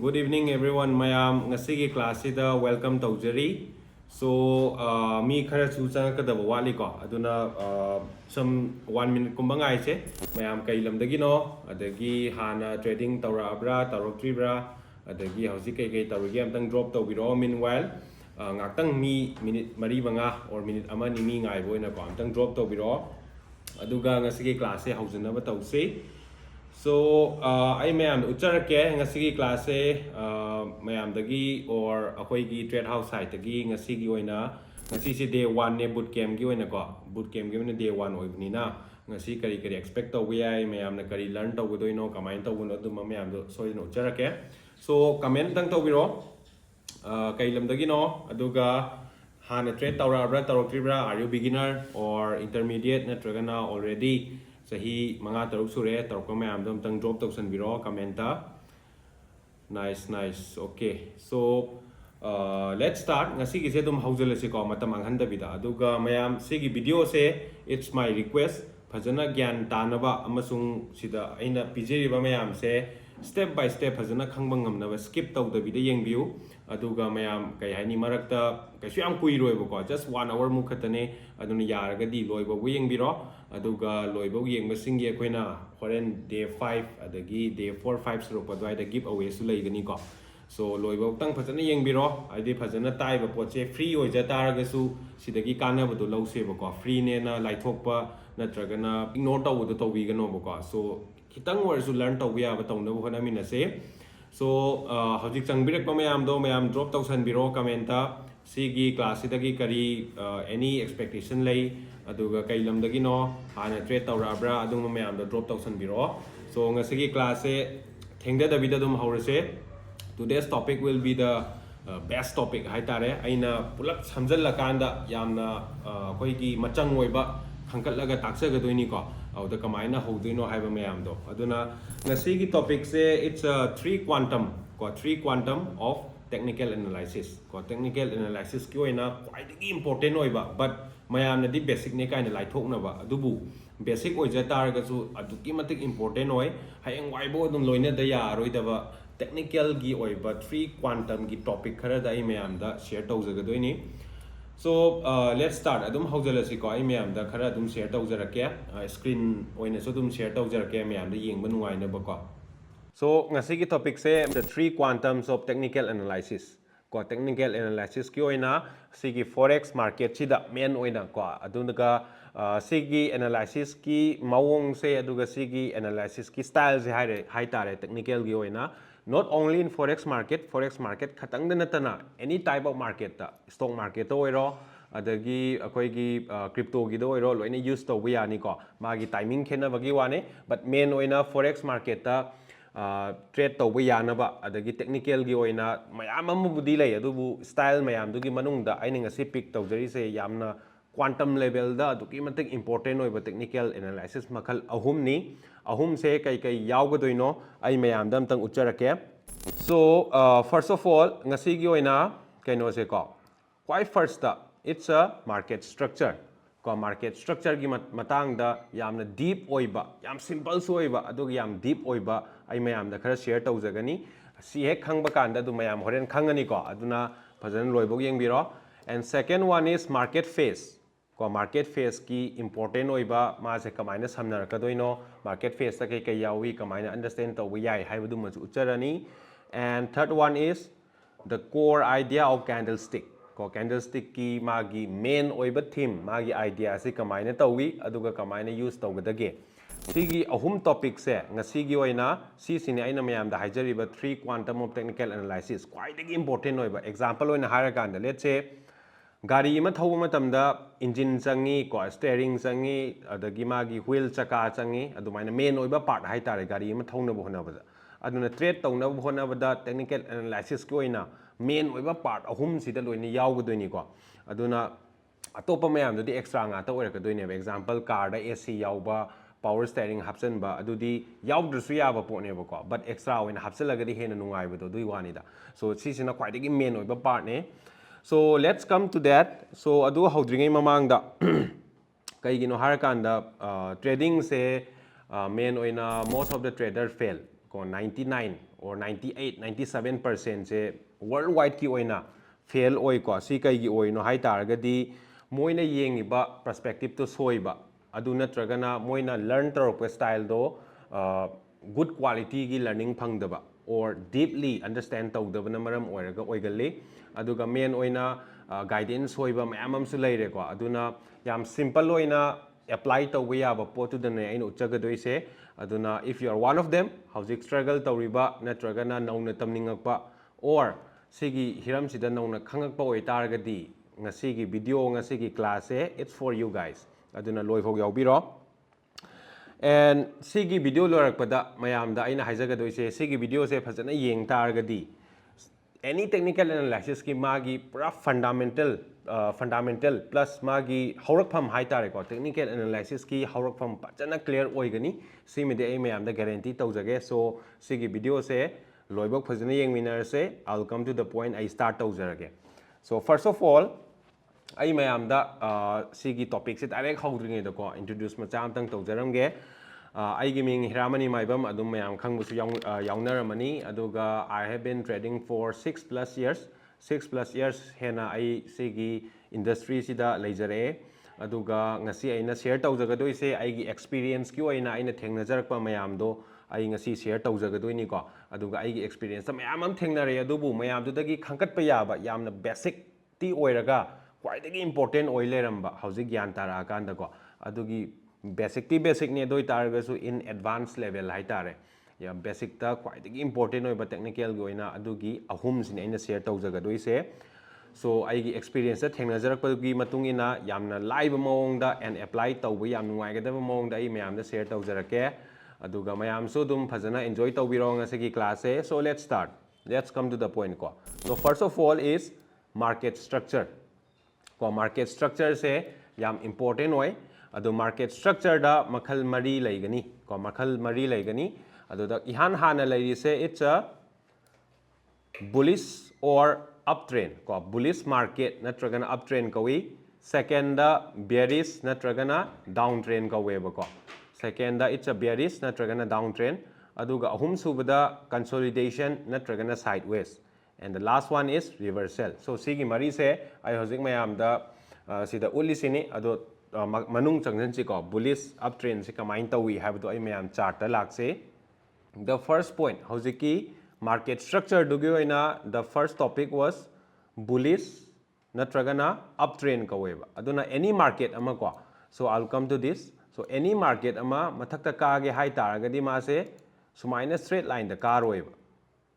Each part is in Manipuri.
Good evening everyone. Mayam ngasigi class ida welcome tawjari. So mi khara chu changakadaba wali ko aduna some 1 minute kumba ngai che mayam kai lamdagi no adagi hana trading tawra abra tarokri bra adagi hausi kai tawri amtang drop tawbiro. Meanwhile ngaktang mi minute mari manga or minute ama ni mi ngai boina ko amtang drop tawbiro aduga ngasigi class e haujanaba tawse. So I mayam ucharake ngasigi class mayam dagi or akhoi trade house site dagi ngasigi oina ngasi si day 1 ne bootcamp gi oina ko bootcamp gi oina day 1 oibni na ngasi kari expect to we ai mayam na kari learn to godoino comment to gono dum mayam do so no ucharake. So comment dang to biro kai lam dagi no aduga hana trade tawra abra taroktribra. Are you beginner or intermediate natragana already sahi manga taruk sure tarok mayam dum tang drop tawsan biro commenta. Nice. Okay, so let's start. Ngasi gise dum haujal se ko matam anghanda bida aduga mayam sigi video se it's my request phajana gyan tanaba amasung sida aina pijeri ba mayam se step by step phajana khangba ngamna skip taw da bida yengbiu aduga mayam kai hani marakta kaisu yam kui roi ba ko just 1 hour mu khatane aduna yaraga di loi ba yengbiro aduga loi ba yengba singi koina horen day 5 adagi day 4 5 sro pa dwai da give away su lei gani ko. So loi ba tang phajana yengbiro adi phajana tai ba poche free oi ja taraga su sidagi kana ba do lau se ba ko free ne na lai thokpa natragana ignore taw do tawi gano ba ko. So kitang or su learn taw ya ba taw na bu hana mina se. So hojik changbirek pa mayam do mayam drop tawsan biro commenta sigi class idagi kari any expectation lay aduga kai lamdagi no hana trade tawra bra adung mayam do drop tawsan biro. So ngasigi class e thengda da vida dum haurase. Today's topic will be the best topic haitare aina pulak samjalla kanda yamna koi ki machang oiba khangkatlaga taksagadoi ko auda kamaina hodoino haiba mayam do aduna ngasigi topic se it's a 3 quantum of technical analysis ko technical analysis ki oina quite important oiba but mayam na di basic ne kaina lai thokna ba adubu basic oija targa su aduki matik important oi hayang waibo dum loina da ya roidaba technical gi oiba 3 quantum gi topic khara da I mayam da share tawjagadoini. So let's start adum haujalasi ko I mayam da khara adum share tawjarake screen oina so dum share tawjarake mayam da yengba nungaina ba ko. So ngasigi topic se the 3 quantums of technical analysis ko technical analysis ki oina sigi forex market sida main oina ko adunaga sigi analysis ki mawong se aduga sigi analysis ki style se haitare technical gi oina not only in forex market khatang da natana any type of market ta stock market to oiro adagi akoi gi crypto gi do oiro loina use to we ani ko magi timing khena bagi wane but main oina forex market ta trade to we yanaba adagi technical gi oina mayam amubudi lay adubu style mayam dugi manungda aina ngasi pick tawjari se yamna quantum level da aduki matik important oiba technical analysis makhal ahum ni ahum se kai yawgadoino ai mayam dam tang ucharake. So first of all ngasi gi oina kaino se ko quite first da it's a market structure ko market structure gi matang da yamna deep oiba yam simple so oiba adugi yam deep oiba ai mayam da khara share tawjagani si hek khangba kanda du mayam horen khangani ko aduna phajan loibog yengbiro. And second one is market phase ko market phase ki important oiba ma se kamaina samnar kadoino market phase ta kai yawi kamaina understand to yai haibadu ma ucharani. And third one is the core idea of candlestick ko candlestick ki magi main oiba theme magi idea se kamaina tawi aduga kamaina use tawgadage sigi ahum topic se ngasigi oina si sine aina mayam da haijariba 3 quantum of technical analysis quite important oiba example oina haraganda let's say gari ma thau matamda engine changi ko steering changi adagi magi wheel chaka changi adumaina main oiba part haitare gari ma thauna bo hona bada aduna trade tauna bo hona bada technical analysis ki oina main oiba part ahum sida loina yawgadoini ko aduna atopa mayam dadi extra nga ta oirakadoine example car da AC yawba power steering hapsen ba adudi yawdrusu yaba pone ba ko but extra oina hapselagadi hena nungai ba do dui wani da. So sisina quite main oiba part ne. So let's come to that. So adu haudringai mamang da kaigino harakanda trading se main oina most of the trader fail ko 99 or 98 97% se worldwide ki oina fail oi ko si kai gi oino hai taragadi moina yengiba perspective to soiba adu natragana moina learn tarok style do good quality gi learning phangdaba or deeply understand tawdabana maram oiraga oigalli aduga main oina guidance hoiba mayam amsu leire ko aduna yam simple oina apply tawba yaba potu dane aina uchagadoi aduna if you are one of them hauzik struggle tawriba natragana nauna tamningakpa or sigi hiram sida nauna khangakpa oi taragadi ngasigi video ngasigi class it's for you guys aduna loi phok yaubiro and sigi video lorakpada mayam da aina haijagadoi sigi video se phajana yeng taragadi any technical analysis ki magi pura fundamental plus magi haurakpham hai tare ko technical analysis ki haurakpham pajana clear oigani si me de ai mayam da guarantee tawjage so sigi video se loibok phajana yengminar se I'll come to the point I start tawjarage so first of all ai mayam da sigi topic se direct haudringe da ko introduce macha amtang tawjaramge aigi ming Hiramani maibam adum mayam khangbusu yaunnaramani aduga I have been trading for 6+ years 6+ years hena ai sigi industry sida leijare aduga ngasi aina share tawjagadoi se aigi experience ki oina aina thengnajarakpa mayam do ai ngasi share tawjagadoi ni ko aduga aigi experience mayam am thengnare adubu mayam dudagi khangkatpa yaba yamna basic ti oiraga quite important oi leramba hauji gyan tara akanda ko adugi basic ti basic ne doi taragasu in advanced level hai tare ya basic ta quite important oi ba technical gi oina adugi ahum sin aina share tawjagadoi se so aigi experience ta thengnajarakpa gi matung ina yamna live maong da and apply tawbu yam nuai gadaba maong da ai mayam da share tawjarake aduga mayam so dum phajana enjoy tawbiro ngasigi class se so let's start let's come to the point ko so first of all is market structure ko market structure se yam important oi adu market structure da makhal mari laigani ko makhal mari laigani adu da ihan hana lairi se it's a bullish or uptrend ko bullish market natragana uptrend kawi second da bearish natragana downtrend kawe ba ko second da it's a bearish natragana downtrend aduga ahum subada consolidation natragana sideways and the last one is reversal so sigi mari se I hojik mayam da sida uli sini adu manung changjan chi ko bullish uptrend se kamain tawi habdo ai mayam chart ta lakse the first point hojiki market structure dugi oina the first topic was bullish natragana uptrend kaweba aduna any market ama ko so I'll come to this so any market ama mathakta ka ge hai taragadi ma se sumaina straight line da car oiba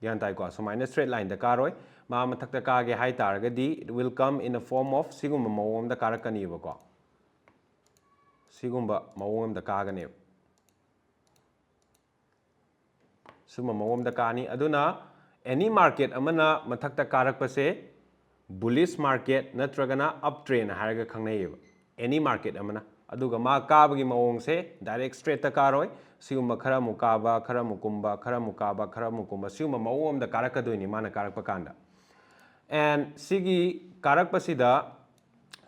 yan tai ko sumaina straight line da car oi ma mathakta ka ge hai taragadi it will come in a form of sigum mawom da karakani ba ko sigumba mawom da kagane suma mawom da kani aduna any market amana mathakta karakpa se bullish market natragana uptrend haraga khangnayeba any market amana aduga ma kabagi mawong se direct straight ta karoi sigumba khara mukaba khara mukumba khara mukaba khara mukumba sigumba mawom da karakadoini mana karakpa kanda and sigi karakpa sida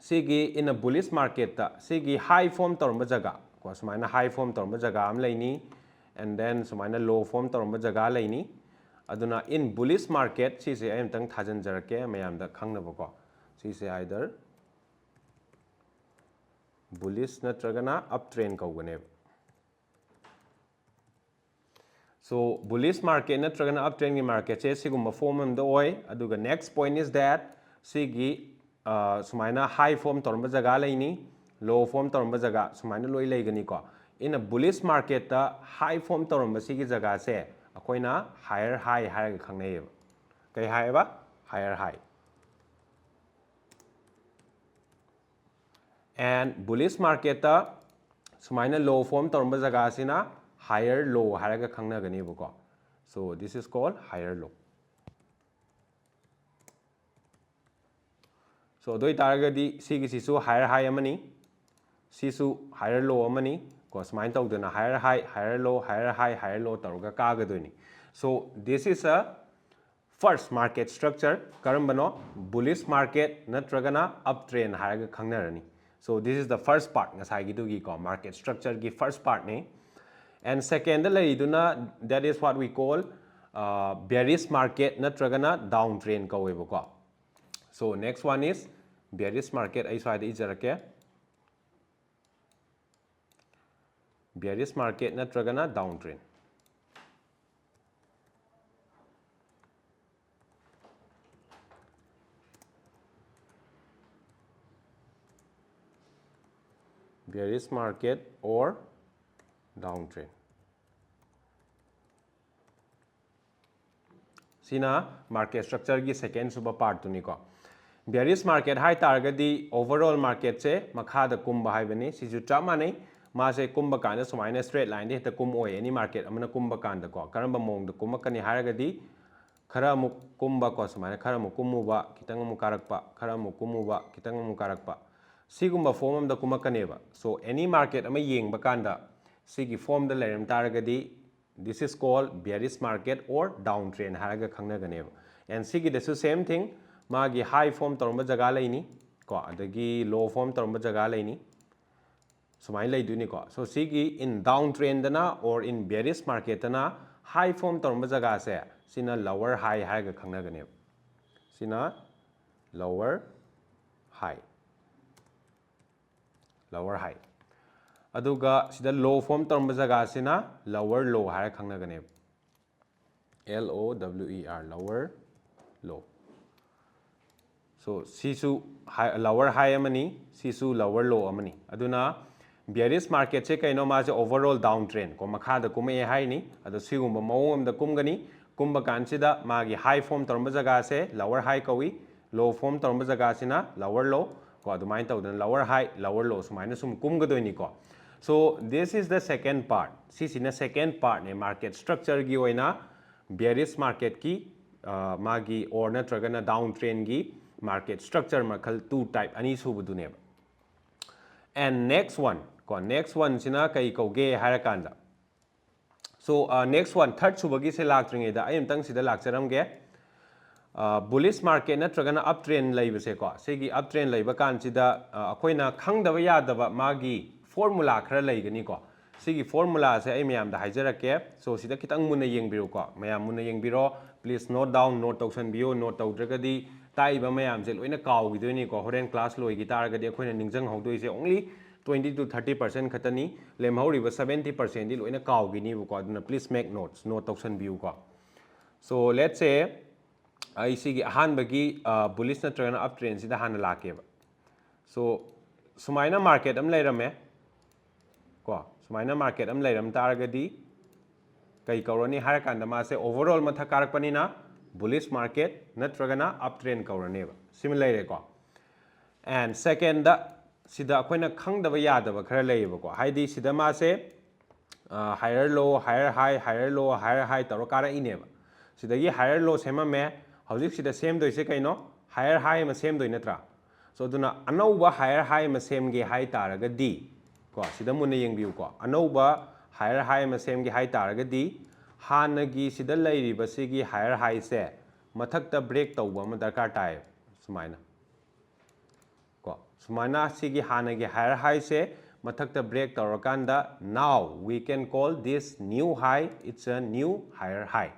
sigi in a bullish market ta sigi high form torma jaga ko sumaina high form torma jaga am laini and then sumaina low form torma jaga laini aduna in bullish market si se am tang thajan jarake mayam da khangnaba ko si se either bullish natragana uptrend kaugane so bullish market natragana uptrend gi market se sigumba form am da oi aduga next point is that sigi sumaina high form torba jaga laini low form torba jaga sumaina loi laigani ko in a bullish market ta high form torba sigi jaga se akoina higher high haraga khangnai kai high ba higher high and bullish market ta sumaina low form torba jaga sina higher low haraga khangna gani ko so this is called higher low so doi taragadi sigi sisu higher high amani sisu higher low amani ko smain tawdana higher high higher low higher high higher low taruga kagadoni so this is a first market structure karambano bullish market natragana uptrend haraga khangnarani so this is the first part ngasai gi dugi ko market structure gi first part ne and second la iduna that is what we call bearish market natragana down trend kawebako. So next one is bearish market ai side ijarake. Bearish market natragana down trend. Bearish market or downtrend. Sina market structure ki second suba part tuni ko. Bearish market high target overall market se makha da kumba hai bani si ju chama nei ma se kumba kan so minus straight line de ta kum oi any market amana kumba kan da ko karamba mong da kumba kani haragadi khara mu kumba ko so mana khara mu kumu ba kitang mu karakpa khara mu kumu ba kitang mu karakpa sigumba form am da kuma kaneba. So any market ama yeng bakanda sigi form da leram taragadi this is called bearish market or downtrend haraga khangna ganeba. And sigi the same thing magi high form torma jaga laini ko adagi low form torma jaga laini sumai lai duni ko. So sigi in downtrend dana or in bearish market dana high form torma jaga se sina lower high haraga khangna ganeba. Sina lower high. Lower high. Aduga sida low form term jaga sina lower low hara khangna gane. LOWER lower low. So sisu lower high amani sisu lower low amani. Aduna bearish market che kaino ma se overall downtrend ko makha da kum e high ni adu sigumba mawom da kum gani kumba kan sida magi high form term jaga se lower high kawi low form term jaga sina lower low. Lower high, lower low, so minus kum gadoi ko. So this is the second part. This is the second part ne market structure gi oina bearish market ki magi or natragana downtrend gi market structure makal two type ani subudu ne. And next one sina kai kauge harakanda. So next one third subagi se laktringe da ayam tang sida lakcharam ge. Bullish market natragana uptrend laibase ko sigi uptrend laiba kan sida akoina khangdaba yadaba magi formula khara laigani ko sigi formula se ai mayam da haijarake. So sida kitang muna yengbiru ko mayam muna yengbiro please note down note tausan bio note taudragadi taiba mayam se loina kaw gidoni ko horen class loi gitaragadi akoina ningjang hawdoi se only 20 to 30% khatani lemhauriba 70% di loina kaw gini ko aduna please make notes note tausan bio ko. So let's say I see ahanbagi bullish natragana uptrend sida hana lakeba. So sumaina market am lairame ko sumaina market am lairam taragadi kai kaurani harakanda ma se overall matha karakpanina bullish market natragana uptrend kauraneba similar ko. And second da sida akoina khangdaba yadaba khara laiba ko haidi sida ma se higher low higher high higher low higher high taro kara ineba sidagi higher low sema me howzik sida same doi se kaino higher high ma same doi natra. So duna anauba higher high ma same ge high taragadi ko sida muna yengbiu ko anauba higher high ma same ge high taragadi hanagi sida lairiba sigi higher high se mathakta break tauba ma darkar tai sumaina ko sumaina sigi hanagi higher high se mathakta break taurakanda now we can call this new high. It's a new higher high.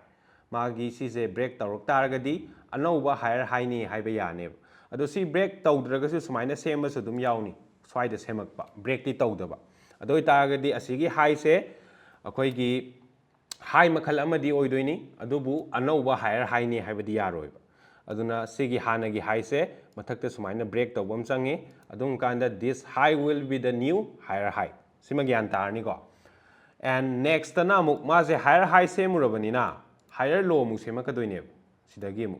Magi si se break tawrok taragadi anauba higher high ni haiba yane ado si break tawdragasu sumaina sema su dum yauni swaida semakpa break ti tawdaba ado taragadi asigi high se akoi gi high makhal amadi oidoini adubu anauba higher high ni haibadi yaroiba aduna sigi hanagi high se mathakta sumaina break tawbam change adum kanda this high will be the new higher high sima gyan tarni ko. And next na amuk ma se higher high semurabani na higher low mu sema kadoine sidagi mu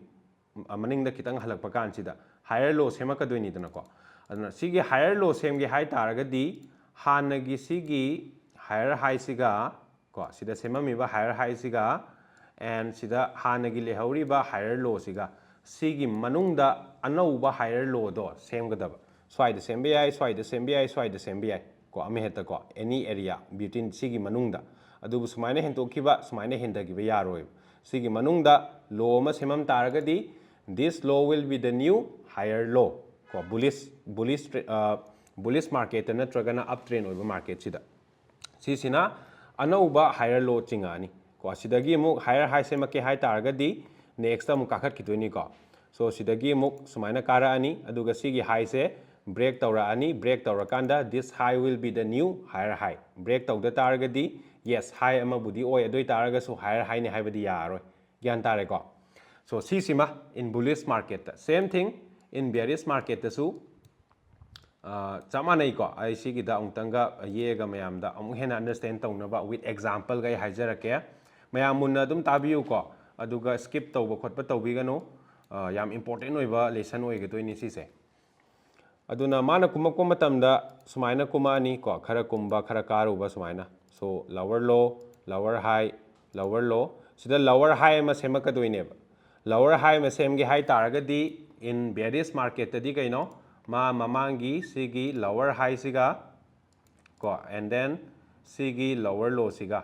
amaning da kitang halakpa kan sida higher low sema kadoini dana ko aduna sigi higher low semge high taragadi hanagi sigi higher high siga ko sida sema mi ba higher high siga and sida hanagi lehauri ba higher low siga sigi manungda anauba higher low do same gadaba swaida sembe ai swaida sembe ai swaida sembe ai ko ame heta ko any area between sigi manungda adubu sumaina hentokiba sumaina hendagiba yaroi sigi manungda low ma semam taragadi this low will be the new higher low ko bullish market natragana uptrend oiba market sida sisina anauba higher low chingani ko sidagi amuk higher high semake hai taragadi next ta amuk kakhat kitweni ko so sidagi amuk sumaina kara ani aduga sigi high se break tawra ani break tawra kanda this high will be the new higher high break tawda taragadi yes high ama budi oi adoi taraga so higher high ne haibadi yaroi gyan tare ko so si sima in bullish market same thing in bearish market su chama nei ko ai sigi da ungtanga ye ga mayam da amuk hena understand tawnaba with example gai haijarake mayam munna dum tabiu ko aduga skip tawba khotpa tawbigano yam important oiba lesson oigadoi ni sise aduna mana kumakko matamda sumaina kumani ko khara kumba khara karuba sumaina so lower low lower low sida lower high ma semakadoi lower high ma semge high taragadi in bearish market tadi kaino ma mamangi sigi lower high siga ko and then sigi lower low siga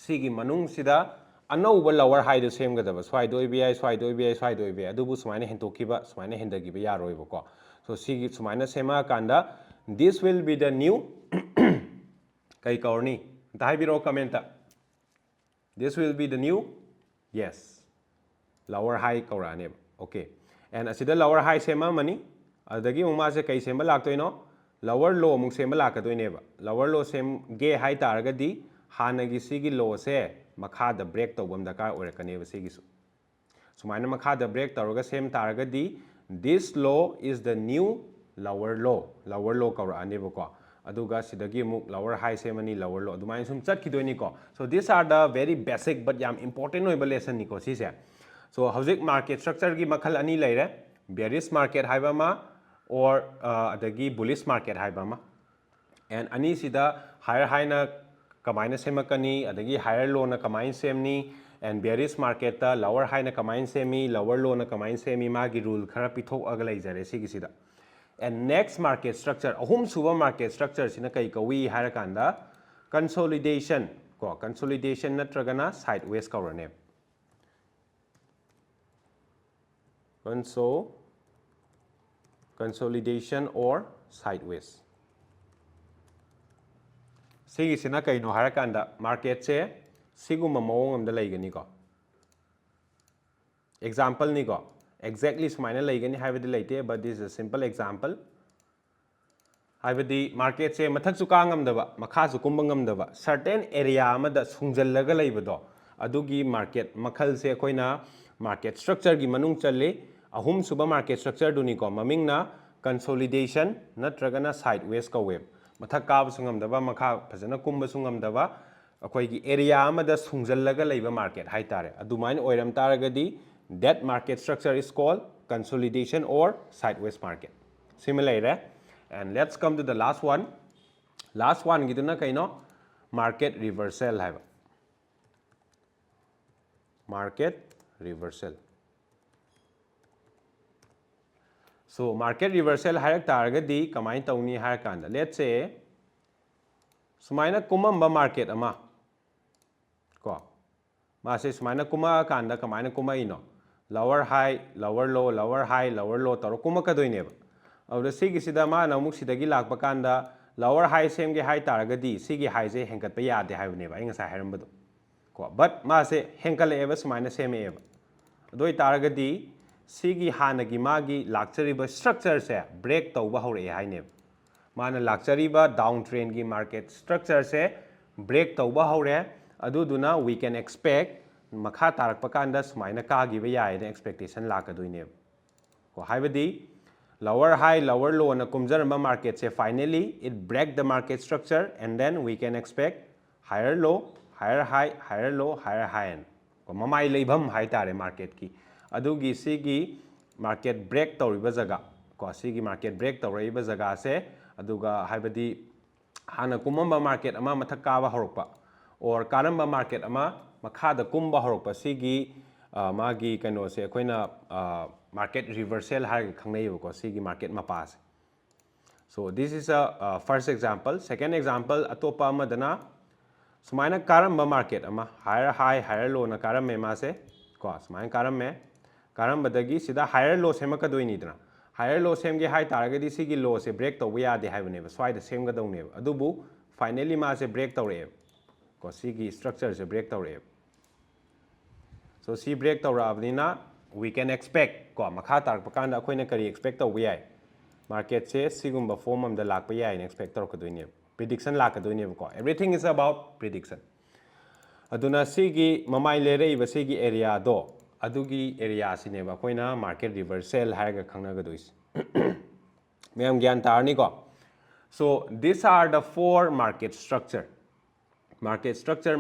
sigi manung sida anauba lower high do semgadaba swai do ibi adubu sumaina hentokiba sumaina hendagiba yaroiba ko so sigi sumaina sema kanda this will be the new kai kaurni dai biro comment this will be the new yes lower high kaurane okay and asida lower high sema mani adagi muma se kai sema laktoino lower low muk sema lakadoineba lower low sem ge high taragadi hanagi sigi low se makha da break tawbam dakar oirakaneba sigi su sumaina makha da break tawraga sem taragadi this low is the new lower low kaura aneba ko aduga sidagi muk lower high semani lower low adumai sum chatkidoini ko so these are the very basic but yam important oiba lesson ni ko sise so hauzik market structure gi makhal ani leire bearish market haiba ma or adagi bullish market haiba ma and ani sida higher high na kamaina semakani adagi higher low na kamain semni and bearish market ta lower high na kamain semi lower low na kamain semi magi rule khara pithok aga leijare sigi sida and next market structure ahum suba market structure sina kai kawi harakanda consolidation ko consolidation natragana sideways kaurane consolidation or sideways sigi sina kai no harakanda market se siguma mawong amda laigani ko example ni ko exactly sumaina laigani haibadi laite but this is a simple example haibadi market se mathak su kangamdaba makha su kumbangamdaba certain area amada sungjallaga laibado adugi market makhal se koina market structure gi manung challe ahum suba market structure duni ko mamingna consolidation natragana sideways ka web mathak ka sungamdaba makha phajana kumba sungamdaba akoigi area amada sungjallaga laiba market haitare adumain oiram taragadi that market structure is called consolidation or sideways market similarly and let's come to the last one giduna kaino market reversal haiba market reversal so market reversal hairak taragadi kamai tawni harakanda let's say sumaina kumamba market ama ko mase sumaina kuma kanda kamaina kuma ino lower high lower low lower high lower low taro kuma kadoineba aduda sigi sida ma na muk sidagi lakpa kanda lower high semge high taragadi sigi high se henkat pa yade haibneba inga sa hairambado ko but ma se henkale eba sumaina seme eba adoi taragadi sigi hanagi magi lakchariba structure se break tawba hore haineba mana lakchariba downtrend gi market structure se break tawba hore aduduna we can expect makha tarakpa kanda sumaina ka giba yae the expectation lakadoine ko haibadi lower high lower low na kumjaramba market se finally it break the market structure and then we can expect higher low higher high higher low higher high ko mamai leibham hai tare market ki adugi sigi market break tawriba jaga ko sigi market break tawriba jaga se aduga haibadi hana kumamba market ama mathak kawa horokpa or karamba market ama makhada kumba horokpa sigi magi kaino se koina market reversal har khangnei ko sigi market mapa se so this is a first example second example atopa amadana sumaina karamba market ama higher high higher low na karam ma se ko sumaina karam me karam badagi sida higher low semaka doini dana higher low semge high taragadi sigi low se break to ya de haibne swai da semga dawne adubu finally ma se break tawre ko sigi structure se break tawre so si break tawrabnina we can expect ko makha tarak pakanda akoina kari expect taw yai market se sigumba form am da lak pa yai expect taw kadoine prediction lak kadoine ko everything is about prediction aduna sigi mamai lere iba sigi area do adugi area sine ba koina market reversal haiga khangna gadois mayam gyan tarni ko so these are the four market structure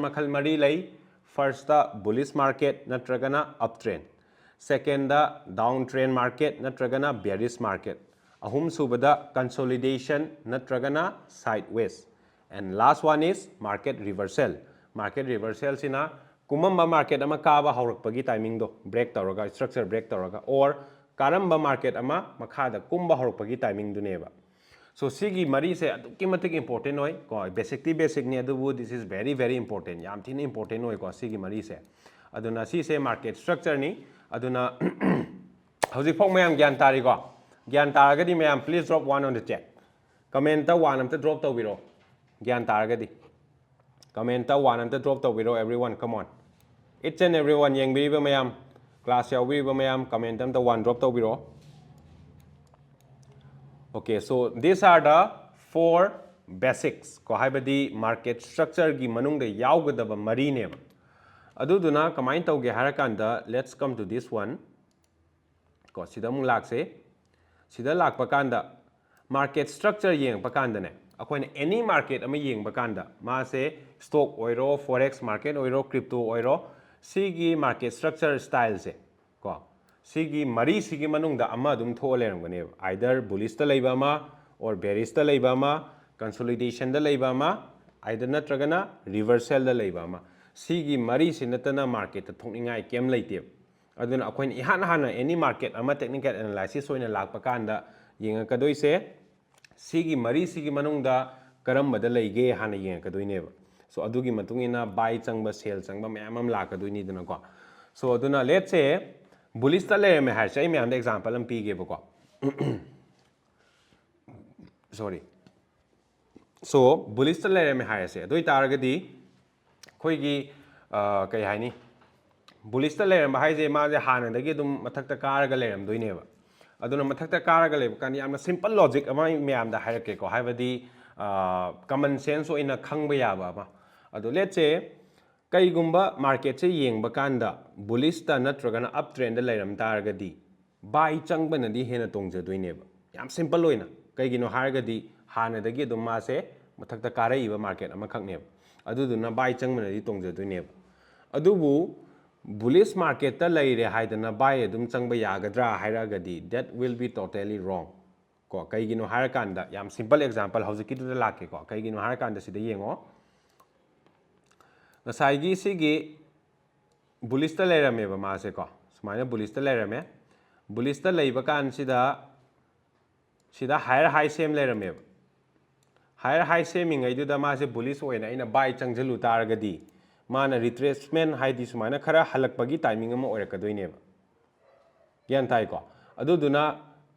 makhal mari lai first the bullish market natragana uptrend second the downtrend market natragana bearish market ahum subada consolidation natragana sideways and last one is market reversal sina kumamba market ama kaba haurakpagi timing do break tawraga structure break tawraga or karamba market ama makhada kumba haurakpagi timing du neba so sigi mari se aduki matik important hoy ko basic ni adu this is very important yam thin important hoy ko sigi mari se aduna si se market structure ni aduna hauji phok mayam gyan tari ko gyan taraga di mayam please drop one on the chat comment ta one am ta drop tawiro gyan taraga di comment ta one am ta drop tawiro everyone come on each and everyone yeng bi ba mayam class yaw bi ba mayam comment am ta one drop tawiro. Okay, so these are the four basics ko haibadi market structure gi manung da yaugadaba mari ne aduduna kamai tauge harakanda let's come to this one ko sida mung lakse sida lak pakanda market structure yeng pakanda ne akoina any market ama yeng pakanda ma se stock oiro forex market oiro crypto oiro sigi market structure style se ko sigi mari sigi manung da ama dum tho lerangane either bullish ta leiba ma or bearish ta leiba ma consolidation da leiba ma either natragana reversal da leiba ma sigi mari sinatana market ta thokningai kem leite aduna akoin ihan hana any market ama technical analysis oina lakpa kanda yenga kadoi se sigi mari sigi manung da karamba da leige hana yenga kadoi neba so adugi matungina buy changba sell changba mayam am lakadoini duna ko so aduna let's say bullish ta layer mein hai sai mai am example am pige bako sorry so bullish ta layer mein hai se doi taragadi khoi gi kai hai ni bullish ta layer ma hai je ma je hana dagi dum mathak ta karaga leram doi ne ba aduna mathak ta karaga leb kan yamna simple logic ama mai am da hairake ko haibadi common sense oina khangba ya ba ma adu let's say kaigumba market se yengba kanda bullish ta natragana uptrend da lairam taragadi buy changbana di hena tongjadoineba yam simple loina kaigino haragadi hana dagi dum ma se mathakta karaiba market ama khakneba aduduna buy changbana di tongjadoineba adubu bullish market ta laire haidana buy adum changba yagadra hairagadi that will be totally wrong ko kaigino harakanda yam simple example hojiki du lakke ko kaigino harakanda sida yengo nasaigi sigi bullish ta leirame ba ma se ko sumaina bullish ta leirame bullish ta leiba kan sida higher high same leirame higher high same ngai du da ma se bullish oina ina buy changjalu taragadi mana retracement haidi sumaina khara halakpagi timing ama oirakadoine ba gyan tai ko aduduna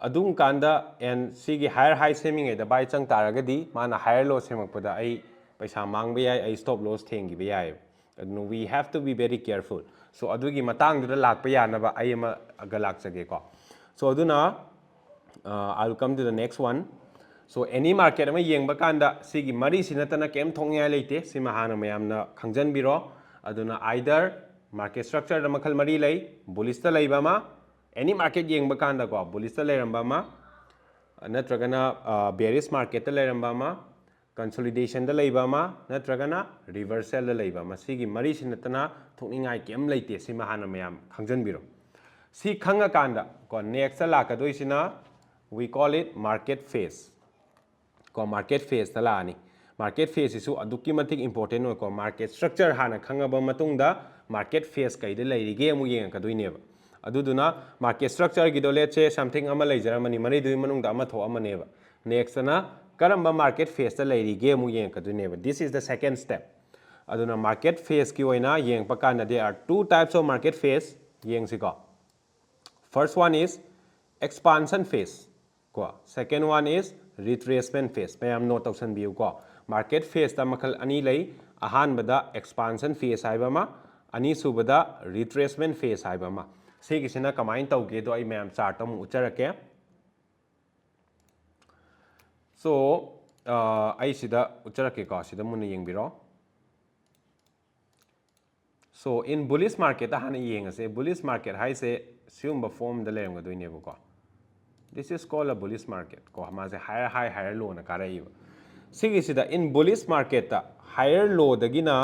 adum kanda and sigi higher high same ngai da buy chang taragadi mana higher low semakpada ai paisa mangba yai ai stop loss thengi ba yai adunu we have to be very careful so adugi matang du lakpa yana ba ai ma agalak chage ko so aduna I'll come to the next one so any market ama yengba kanda sigi mari sinatana kem thongya leite sima hana mayamna khangjan biro aduna either market structure da makhal mari lei bullish ta leiba ma any market yengba kanda ko bullish ta leiramba ma natragana bearish market ta leiramba ma consolidation da leiba ma natragana reversal da leiba ma sigi mari sinatana thokningai kem leite sima hana mayam khangjan biro si khanga kanda ko next la ka doisina we call it market phase ko market phase tala ani market phase isu aduki matik important no ko market structure hana khangaba matungda market phase kai de leirige amu yeng ka doineba aduduna market structure gi do let's say something ama leijaramani mari dui manungda ama tho ama neba next na karamba market phase ta leirige amu yeng ka doineba this is the second step aduna market phase ki oina yeng pakana there are two types of market phase yeng si ko first one is expansion phase ko second one is retracement phase mayam note tausan biu ko market phase ta makhal ani lei ꯑꯍꯥꯟꯕꯗ expansion phase ꯍꯥꯏꯕ ꯑꯃ ꯑꯅꯤꯁꯨꯕꯗ retracement phase ꯍꯥꯏꯕ ꯑꯃ ꯁꯤꯒꯤꯁꯤꯅ ꯀꯃꯥꯏꯅ ꯇꯧꯒꯦꯗꯣ ꯑꯩ ꯃꯌꯥꯝ ꯆꯥꯔꯠ ꯑꯃꯨꯛ ꯎꯠꯆꯔꯛꯀꯦ so ꯑꯩ ꯁꯤꯗ ꯎꯠꯆꯔꯛꯀꯦꯀꯣ ꯁꯤꯗ ꯃꯨꯟꯅ ꯌꯦꯡꯕꯤꯔꯣ so in bullish market ꯍꯥꯟꯅ ꯌꯦꯡꯉꯁꯦ bullish market ꯍꯥꯏꯁꯦ ꯁꯤꯒꯨꯝꯕ ꯐꯣꯔꯝꯗ ꯂꯩꯔꯝꯒꯗꯣꯏꯅꯦꯕꯀꯣ this is called a bullish market ꯀꯣ ꯃꯥꯁꯦ higher high higher low ꯅ ꯀꯥꯔꯛꯏꯕ ꯁꯤꯒꯤꯁꯤꯗ in bullish market ꯇ higher low ꯗꯒꯤꯅ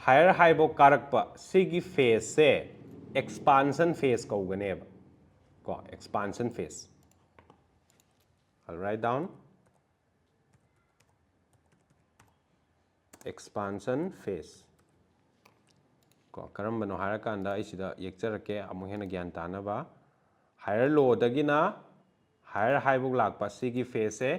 higher high ꯕꯧ ꯀꯥꯔꯛꯄ ꯁꯤꯒꯤ phase ꯁꯦ expansion phase ꯀꯧꯒꯅꯦꯕ ꯀꯣ expansion phase I'll write down expansion phase ꯀꯣ ꯀꯔꯝꯕꯅꯣ ꯍꯥꯏꯔꯀꯥꯟꯗ ꯑꯩ ꯁꯤꯗ ꯌꯦꯛꯆꯔꯛꯀꯦ ꯑꯃꯨꯛ ꯍꯦꯟꯅ ꯒ꯭ꯌꯥꯟ ꯇꯥꯅꯕ higher low ꯗꯒꯤꯅ higher high ꯕꯧ ꯂꯥꯛꯄ ꯁꯤꯒꯤ phase say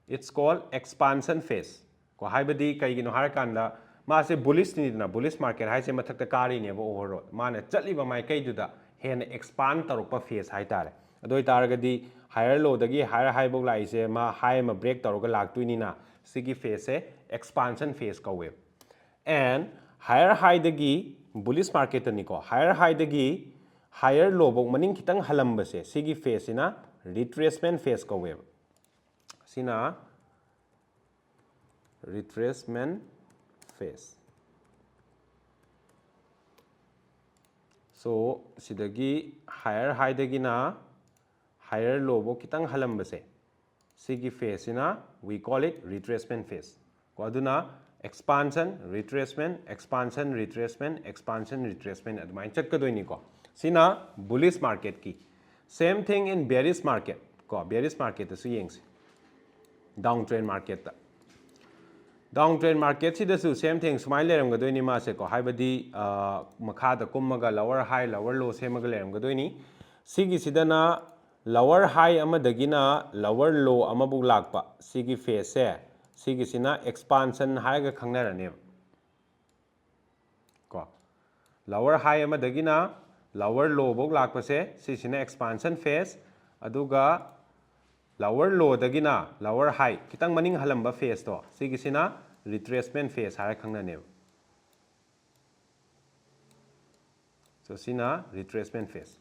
it's called expansion phase ꯀꯣ ꯍꯥꯏꯕꯗꯤ ꯀꯩꯒꯤꯅꯣ ꯍꯥꯏꯔꯀꯥꯟꯗ ꯃꯥꯁꯦ bullish ꯅꯤꯗꯅ bullish market ꯍꯥꯏꯁꯦ ꯃꯊꯛꯇ ꯀꯥꯔꯤꯅꯦꯕ overall ꯃꯥꯅ ꯆꯠꯂꯤꯕ ꯃꯥꯏꯀꯩꯗꯨꯗ ꯍꯦꯟꯅ expand ꯇꯧꯔꯛꯄ phase ꯍꯥꯏꯇꯥꯔꯦ ꯑꯗꯨ ꯑꯣꯏꯇꯥꯔꯒꯗꯤ higher low ꯗꯒꯤ higher high ꯕꯧ ꯂꯥꯛꯏꯁꯦ ꯃꯥ high ꯑꯃ break ꯇꯧꯔꯒ ꯂꯥꯛꯇꯣꯏꯅꯤꯅ ꯁꯤꯒꯤ phase say expansion phase ꯀꯧꯋꯦꯕ and higher high ꯗꯒꯤ bullish market ꯇꯅꯤꯀꯣ higher high ꯗꯒꯤ higher low ꯕꯧ ꯃꯅꯤꯡ ꯈꯤꯇꯪ ꯍꯜꯂꯝꯕꯁꯦ ꯁꯤꯒꯤ phase ꯁꯤꯅ retracement phase ꯀꯧꯋꯦꯕ ꯁꯤꯅ retracement phase so sidagi higher high dagina higher low bo kitang halambase sigi phase ina we call it retracement phase ko aduna expansion retracement expansion retracement expansion retracement adumai chakkadoini ko sina bullish market ki same thing in bearish market ko bearish market ta su yengsi downtrend market ta downtrend market sidasu same thing sumai leramgadoini ma se ko haibadi makhada kummaga lower high lower low semaga leramgadoini sigi sidana lower high amadagina lower low amabu lakpa sigi phase se sigi sina expansion haiga khangnarane ko lower high amadagina lower low bok lakpa se si sina expansion phase aduga lower low dagina lower high kitang maning halamba phase to sigisina retracement phase hara khangnane so sina retracement phase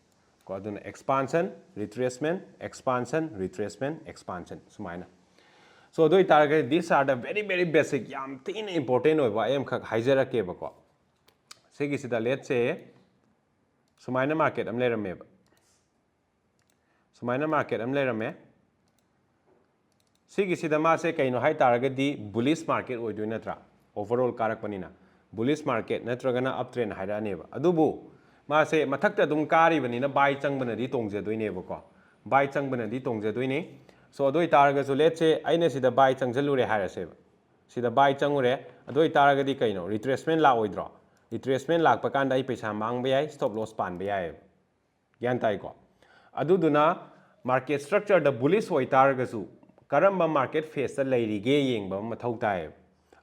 ko aduna expansion retracement expansion retracement expansion sumaina so doi target these are the very basic yam thin important oiba em khak haijarake ba ko sigisida let's say sumaina market am lerame ba sumaina market am lerame सिगिसिदा मासे कइनो हाय तारगदी बुलिश मार्केट ओइदोय नत्रा ओवरऑल कारकपनिना बुलिश मार्केट नत्रगना अप ट्रेंड हायरानेबा अदुबु मासे मथक्ता दुम कारिबनिना बाय चंगबनदी तोंगजदोयनेबको बाय चंगबनदी तोंगजदोयने सो अदोय तारगसु लेट्स से आइना सिदा बाय चंगजलुरे हायरासेबा सिदा बाय चंगुरे अदोय तारगदी कइनो रिट्रेसमेंट लाओइद्रो रिट्रेसमेंट लाकपा कांदा आई पैसा मांगबा याय स्टॉप लॉस पानबा याय ग्यान ताइको अदुदुना मार्केट स्ट्रक्चर द बुलिश ओइ तारगसु करम्बा मार्केट फेस लेरिगे येंगबा मथौ ताय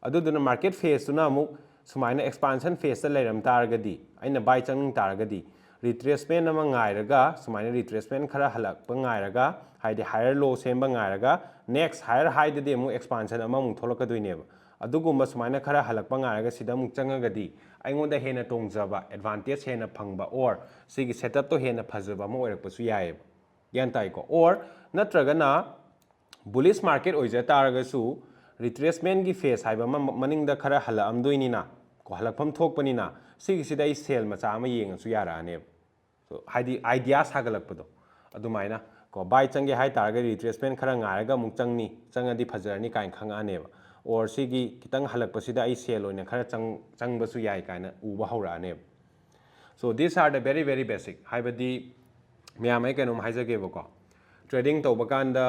अदुदुना मार्केट फेस तुना अमुक सुमाइना एक्सपांशन फेस लेरम तारगदी आइना बाय चंग तारगदी रिट्रेसमेंट अमा ngairaga सुमाइना रिट्रेसमेंट खरा हलकपा ngairaga हाइदि हायर लो सेमबा ngairaga नेक्स्ट हायर हाई ददि अमुक एक्सपांशन अमा मुक थोलकदोइनेबा अदुगुम्बा सुमाइना खरा हलकपा ngairaga सिदा मुक चंगगदी आइंगोंदा हेना तोंगजबा एडवांटेज हेना फंगबा और सिगी सेटअप तो हेना फजबा अमा ओइरकपसु याय ग्यान ताइको और नत्रगना बुलिश मार्केट ओइजा तारगसु रिट्रेसमेंट की फेस हाइबा मनिंगदा खरा हलअमदोइनिना को हलकफम थोकपनिना सिगिसिदा इ सेल मचा अमा येंगसु याराने सो हाइदि आइडिया सागलकपदो अदुमाइना को बाय चंगे हाइ तारगा रिट्रेसमेंट खरा ngairaga मुक चंगनी चंगदी फजरनी काइन खंगानेबा और सिगी कितंग हलकपसिदा इ सेल ओइना खरा चंगबसु याय काइना उबा हौराने so this are the very basic हाइबदी म्यामै कइनोम हाइजगेबको ट्रेडिंग तौबकांदा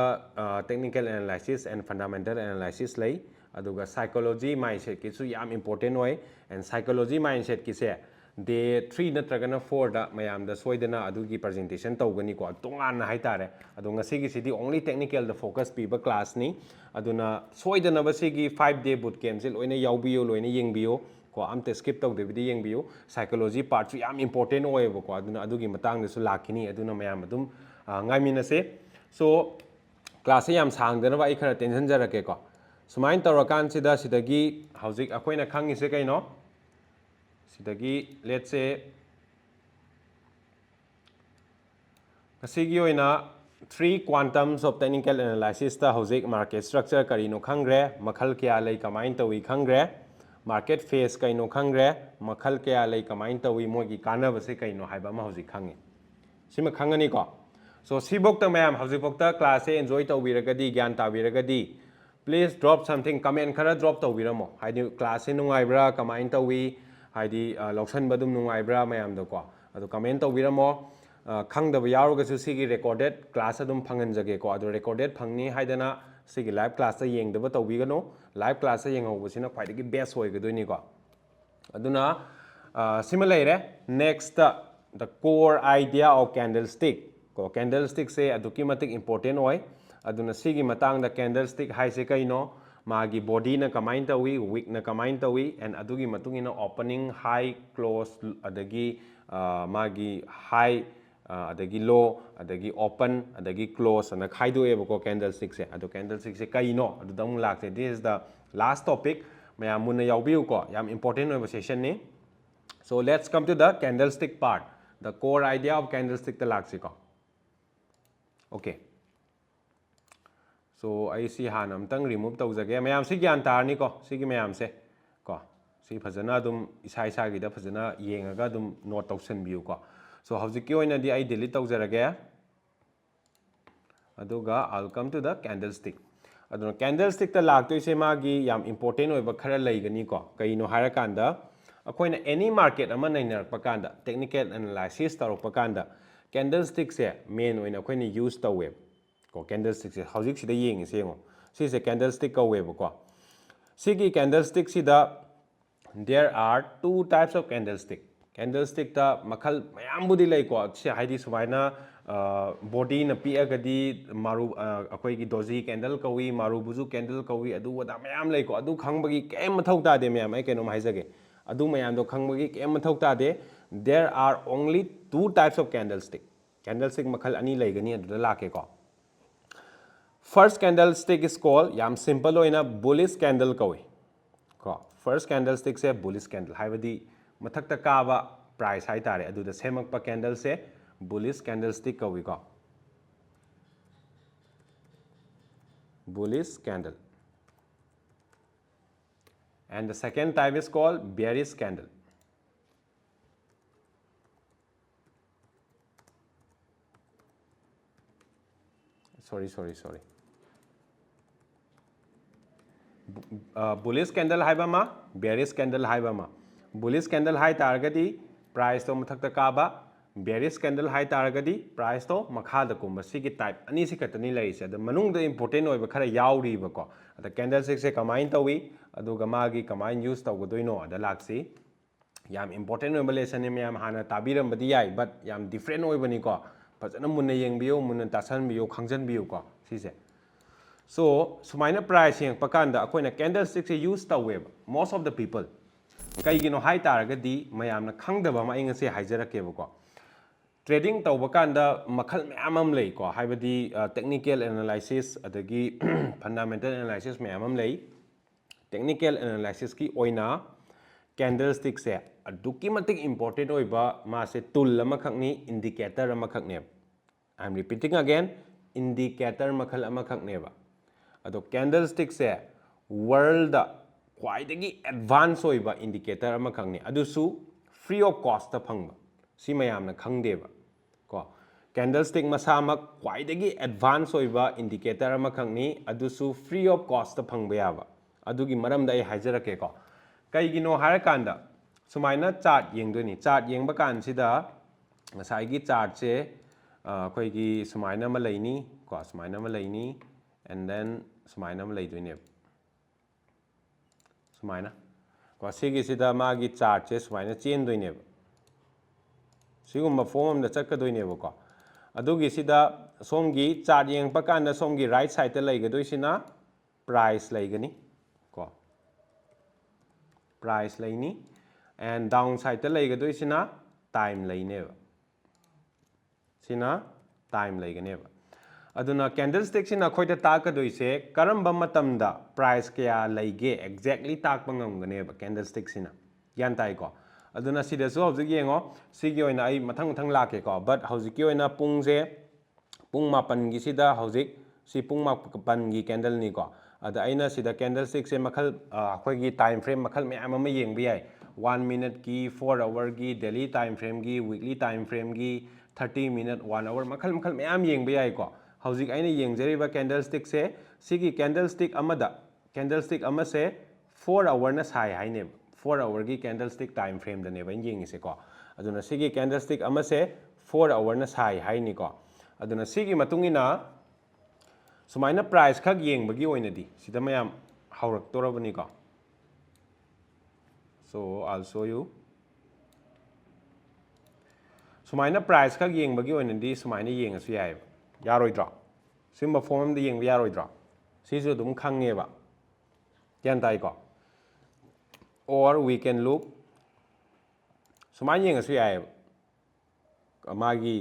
technical analysis and fundamental analysis लई अदुगा साइकोलॉजी माइंडसेट किसु याम इंपोर्टेंट होय एंड साइकोलॉजी माइंडसेट किसे डे 3 नत्रगना 4 दा मयाम दा सोइदना अदुगी प्रेजेंटेशन तौगनी को तोंगान हाइतारे अदु ngasi सिदी ओनली टेक्निकल द फोकस पीबा क्लास नि अदुना सोइदना बसिगी 5 डे बूट कैंप से लोइना याउबियो लोइना येंगबियो को अमते स्किप तौदेबिदि येंगबियो साइकोलॉजी पार्ट याम इंपोर्टेंट होयबको अदुना अदुगी मतंग दसु लाखिनी अदुना मयाम अदुम ngai minase so class yam sang dana ba ikara tension jarake ko Sumain Tarakan Sida Sidagi, Hauzik Aquina Kang is a kaino. Sidagi, let's say Kasigio in a 3 quantums of technical analysis the Hauzik market structure Karino Kangre, Makalkia Lake Kamainta we Kangre, market phase Kaino Kangre, Makalkia Lake Kamainta we Mogi Kana Vasikaino Hibama Hauzik Kangi. Sima Kanganiko. So Sibok the ma'am, Hausipokta class A enjoy to Viragadi, Ganta Viragadi. Please drop something, comment kara drop to Viramo. Hidi class in Ibra, Kamainta we, Hidi Loksan Badum Ibra, Mayam the Qua. The comment of Viramo, Kang the Yaroga Sigi recorded, class Adum Panganjake, the recorded Pangni Hidana, Sigi live class Yang the Bato Vigano, live class Yang was in a quite a best way to do Nico. Aduna, similar, next, the core idea of candlestick. Candlestick say adukimatic important oi. Aduna sigi matang the candlestick hai se kaino, magi body na kamain tawi, wick na kamain tawi, and adugi matung ino opening, high, close, adagi magi high, adagi low, adagi open, adagi close, and a kaido eboko candlestick se. Adu candlestick se kaino, adu dam lak. This is the last topic. Maya muna yaubiu ko, yam important oi session ni. So let's come to the candlestick part. The core idea of candlestick the laksiko. Okay. So I see hanam tang remove to jage mayam si gyan tar ni ko sigi mayam se ko si phajana dum isai sa gi da phajana yengaga dum note tausan biu ko. So howjiki oina di I delete to jarage aduga I'll come to the candlestick. Aduna candlestick ta lak to se magi yam important oiba khara leigani ko kaino harakanda akoina any market ama nainar pakanda technical analysis tarokpakanda candlestick se main oina akoina use tawe ko candlestick se hauzik sida yeng se ngo si se candlestick ka we ko sigi candlestick sida there are two types of candlestick ta makhal mayam budi lai ko se haidi sumaina body na pi agadi maru akoi gi doji candle kawi maru buju candle kawi adu wada mayam lai ko adu khangbagi kem mathau ta de mayam ai kenom haijage adu mayam do khangbagi kem mathau ta de there are only two types of candlestick makhal ani lai gani adu la ke ko. First candlestick is called yam simple oina bullish candle kawi ko first candlestick se bullish candle haibadi mathakta kaaba price hai tare adu da semak pa candle se bullish candlestick kawi ko bullish candle. And the second type is called bearish candle. Sorry. Bullish candle haibama, bearish candle haibama. Bullish candle hai targadi price to mathakta kaaba, bearish candle hai targadi price to makhada kumba sigi type ani si katani lai se the manung the important oi ba khara yauri ba ko the candlestick se kamain tawi adu gamagi kamain use taw godoino ada laksi yam important oi ba lesson ni yam hana tabiram badi yai but yam different oi bani ko fajana munna yengbiyo munna tasan biyo khangjan biyo ko si se. So, sumaina price yang pakanda akoina candlestick se use tawe most of the people kaigino hai taragadi mayamna khangdaba ma inga se haijarake ko trading tawba kanda makhal mayamam lei ko haibadi technical analysis adagi fundamental analysis mayamam lei technical analysis ki oina candlestick se aduki matik important oiba ma se tool lama khakni indicator lama khakne. I am repeating again indicator makhal ama khakne ba ado candlestick se world khwaidagi advance oiba indicator ama khakne adusu free of cost ta phangba si mayamna khangde ba ko candlestick masamak khwaidagi advance oiba indicator ama khakni adusu free of cost ta phangba yaba adugi maramda ai haijarake ko kaigino harakanda sumaina chart yengdoni chart yengba kan sida ngasai gi chart se khoi gi sumaina ma laini ko sumaina ma laini and then sumaina ma laidoine sumaina ko sigi sida magi chart se sumaina chen doine sigumba form am da chakkadoine ko adugi sida somgi chart yengpa kanda somgi right side ta laigadoisina price laigani ko price laini and downside ta laigadoisina time laineba sina time laiganeba aduna candlestick sina khoida takadoi se karamba matamda price kaya leige exactly takpa ngamgane ba candlestick sina yan tai ko aduna sida so hojik yengo sigi oina ai mathang mathang lake ko but hojik ki oina pung se pung mapan gi sida hojik si pung mapan gi candle ni ko ada aina sida candlestick se makhal akhoi gi time frame makhal mayam ama yeng bi ai 1 minute ki 4 hour gi daily time frame gi weekly time frame gi 30 minute 1 hour makhal makhal mayam yeng bi ai ko hojik aina yengjariba candlestick se sigi candlestick ama se 4 hour na sai haine 4 hour gi candlestick time frame da ne ban yengi se ko aduna sigi candlestick ama se 4 hour na sai haini ko aduna sigi matungina sumaina price khak yengbagi oina di sida mayam haurak torabani ko so I'll show you sumaina price khak yengbagi oina di sumaina yengasu yai yaroidra simba form da yengba yaroidra sisu dum khange ba yan tai ko or we can look sumaina yengasu yai magi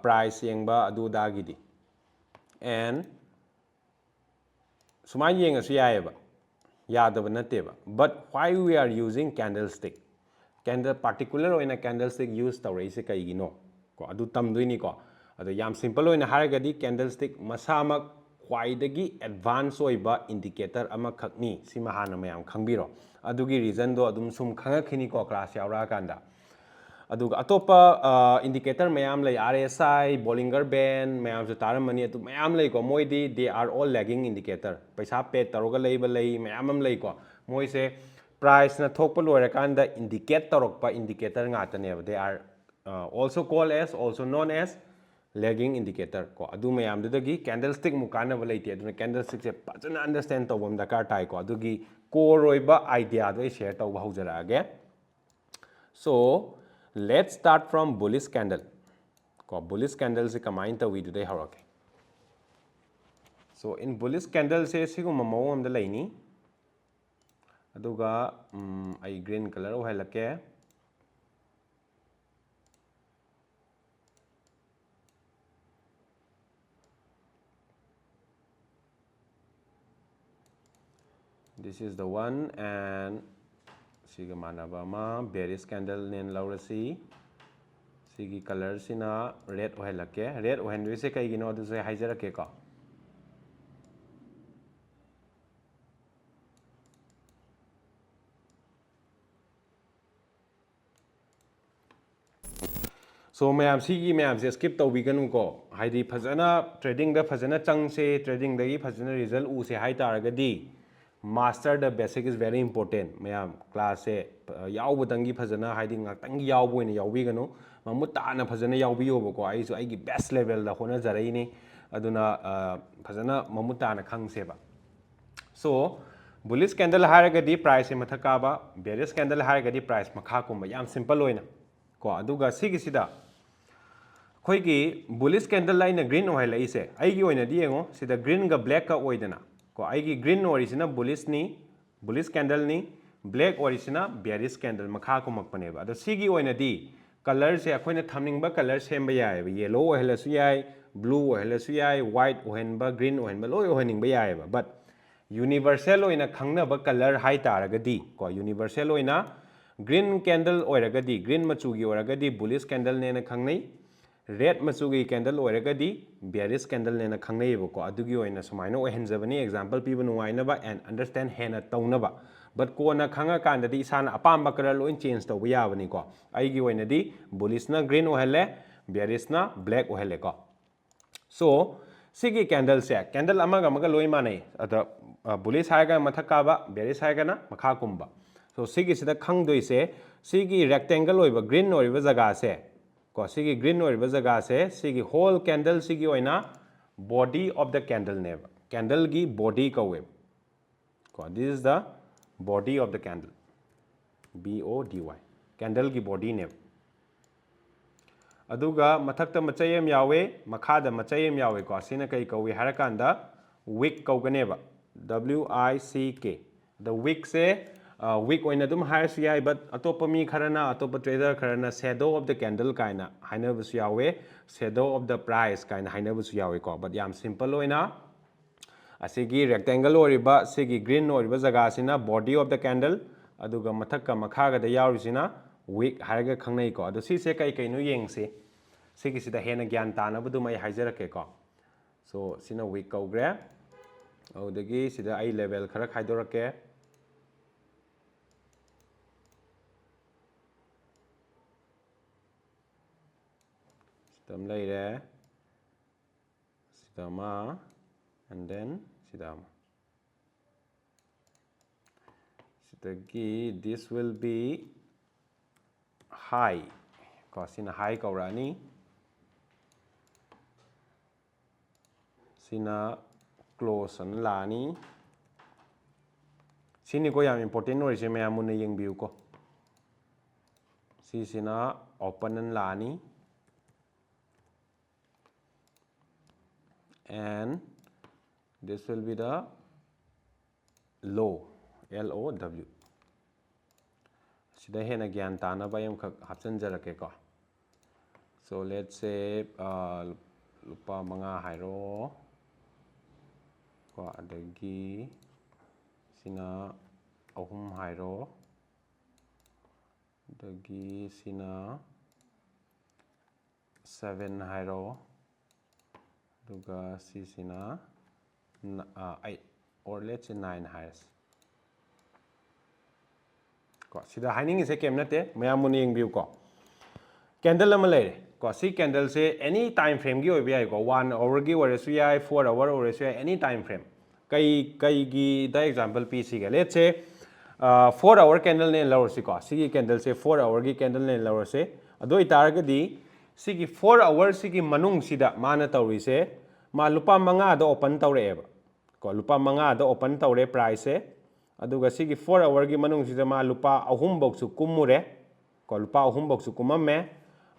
price yengba adu da gi di and sumaina yengasu yai ba yadaba natte ba but why we are using candlestick candle particular oina candlestick use tawrei se kai gi no ko adu tamdoi ni ko adu yam simple oina haragadi candlestick masamak khwaidagi advance oiba indicator ama khakni sima hana mayam khangbiro adugi reason do adum sum khangakini ko class yaura kanda aduga atopa indicator mayam lay RSI Bollinger Band mayam su taramani atu mayam lay ko moidi they are all lagging indicator paisa pay taroga layba lay mayam am lay ko moi se price na thokpa loirakanda indicate tarokpa indicator ngatane they are also called as also known as lagging indicator ko adu mayam dudagi candlestick mukana balai te adu candlestick se pajana understand tawam dakar tai ko adugi core oiba idea do share taw hawjara age so let's start from bullish candle ko bullish candle se kamain tawi today harake so in bullish candle se siguma mawam da laini aduga ai green color ohalake this is the one and siga manaba ma bearish candle nen laurasi sigi color sina red ohalake red ohendri se kai gino adu se haijarake ko so mayam sigi mayam se skip tawbiganu ko haidi phajana trading da phajana chang se trading da gi phajana result u se hai taragadi master the basic is very important mayam class se yaubudangi phajana haidi ngaktangi yaubu ina yaubiganu mamutana phajana yaubiyobo ko ai so ai gi best level da hona jarai ni aduna phajana mamutana khangse ba so bullish candle haragadi price se mathaka ba bearish candle haragadi price makha kumba yam simple oina ko aduga sigi sida khoigi bullish candle line green oil ise aigi oina di yengo sida green ga black ka oidana ko aigi green orisina bullish candle ni black orisina bearish candle makha ko makpane ba ado sigi oina di color se akoina thamningba color semba yai yellow ohela su yai blue ohela su yai white ohenba green ohenba loi oheningba yai ba but universal oina khangna ba color hai taragadi ko universal oina green candle oiragadi green machugi oiragadi bullish candle ne na khangnai red machugi candle oiragadi bearish candle ne na khangnai ba ko adugi oina sumaina ohenjabani example piba nuwaina ba and understand hena tauna ba but ko na khanga kanda di isana apamba color loin change tawba yabani ko aigi oina di bullish na green ohele bearish na black ohele ko so sigi candle se candle amaga amaga loi manai ada bullish haiga mathaka ba bearish haiga na makha kumba so sigi sida khangdoi se sigi rectangle oiba green oiba jaga se ko sigi green oiba jaga se sigi whole candle sigi oina body of the candle ne candle gi body ka web ko this is the body of the candle BODY candle gi body ne aduga mathakta machayem yawe makhada machayem yawe ko sina kai kawi harakanda wick kauganeba WICK the wick se weak oina dum hires yai, but atopa mi kharana atopa trader kharana shadow of the candle kaina haina busu yawe, shadow of the price kaina haina busu yawe ko, but yam simple oina asigi rectangle oriba sigi green oriba jaga sina body of the candle aduga mathakka makhaga da yaurisina weak haraga khangnai ko, adu si se kai kai no yengse sigi sida hena gyan tana budu mai haijarake ko. So sina weak kaugre audagi sida ai level khara khaidorake. Sidam laire sidama and then sidama. Sidagi this will be high ko sina high kaurani, sina close an lani, sini ko yam important ori se me amune yeng view ko, si sina open an lani, and this will be the low, LOW. Sida hena gyan tana ba yam khak hapchan jarake ko. So let's say lupa manga hairo ko adagi sina ahum hairo adagi sina 7 hairo duga si sina 8 or let's say 9 hires ko. Sida haining is a kemnate mayamuni yeng view ko candle amalere ko, si candle se any time frame gi obi ko 1 hour gi or su yai 4 hour or su any time frame kai gi the example pi si ga, let's say 4 hour candle ne lower si ko, si candle se 4 hour gi candle ne lower se ado itar ga di si gi 4 hour si gi manung sida mana tawri se ma lupa manga do open tawre ba ko, lupa manga do open tawre price se aduga si gi 4 hour gi manung sida ma lupa ahum bok su kumure ko, lupa ahum bok su kumamme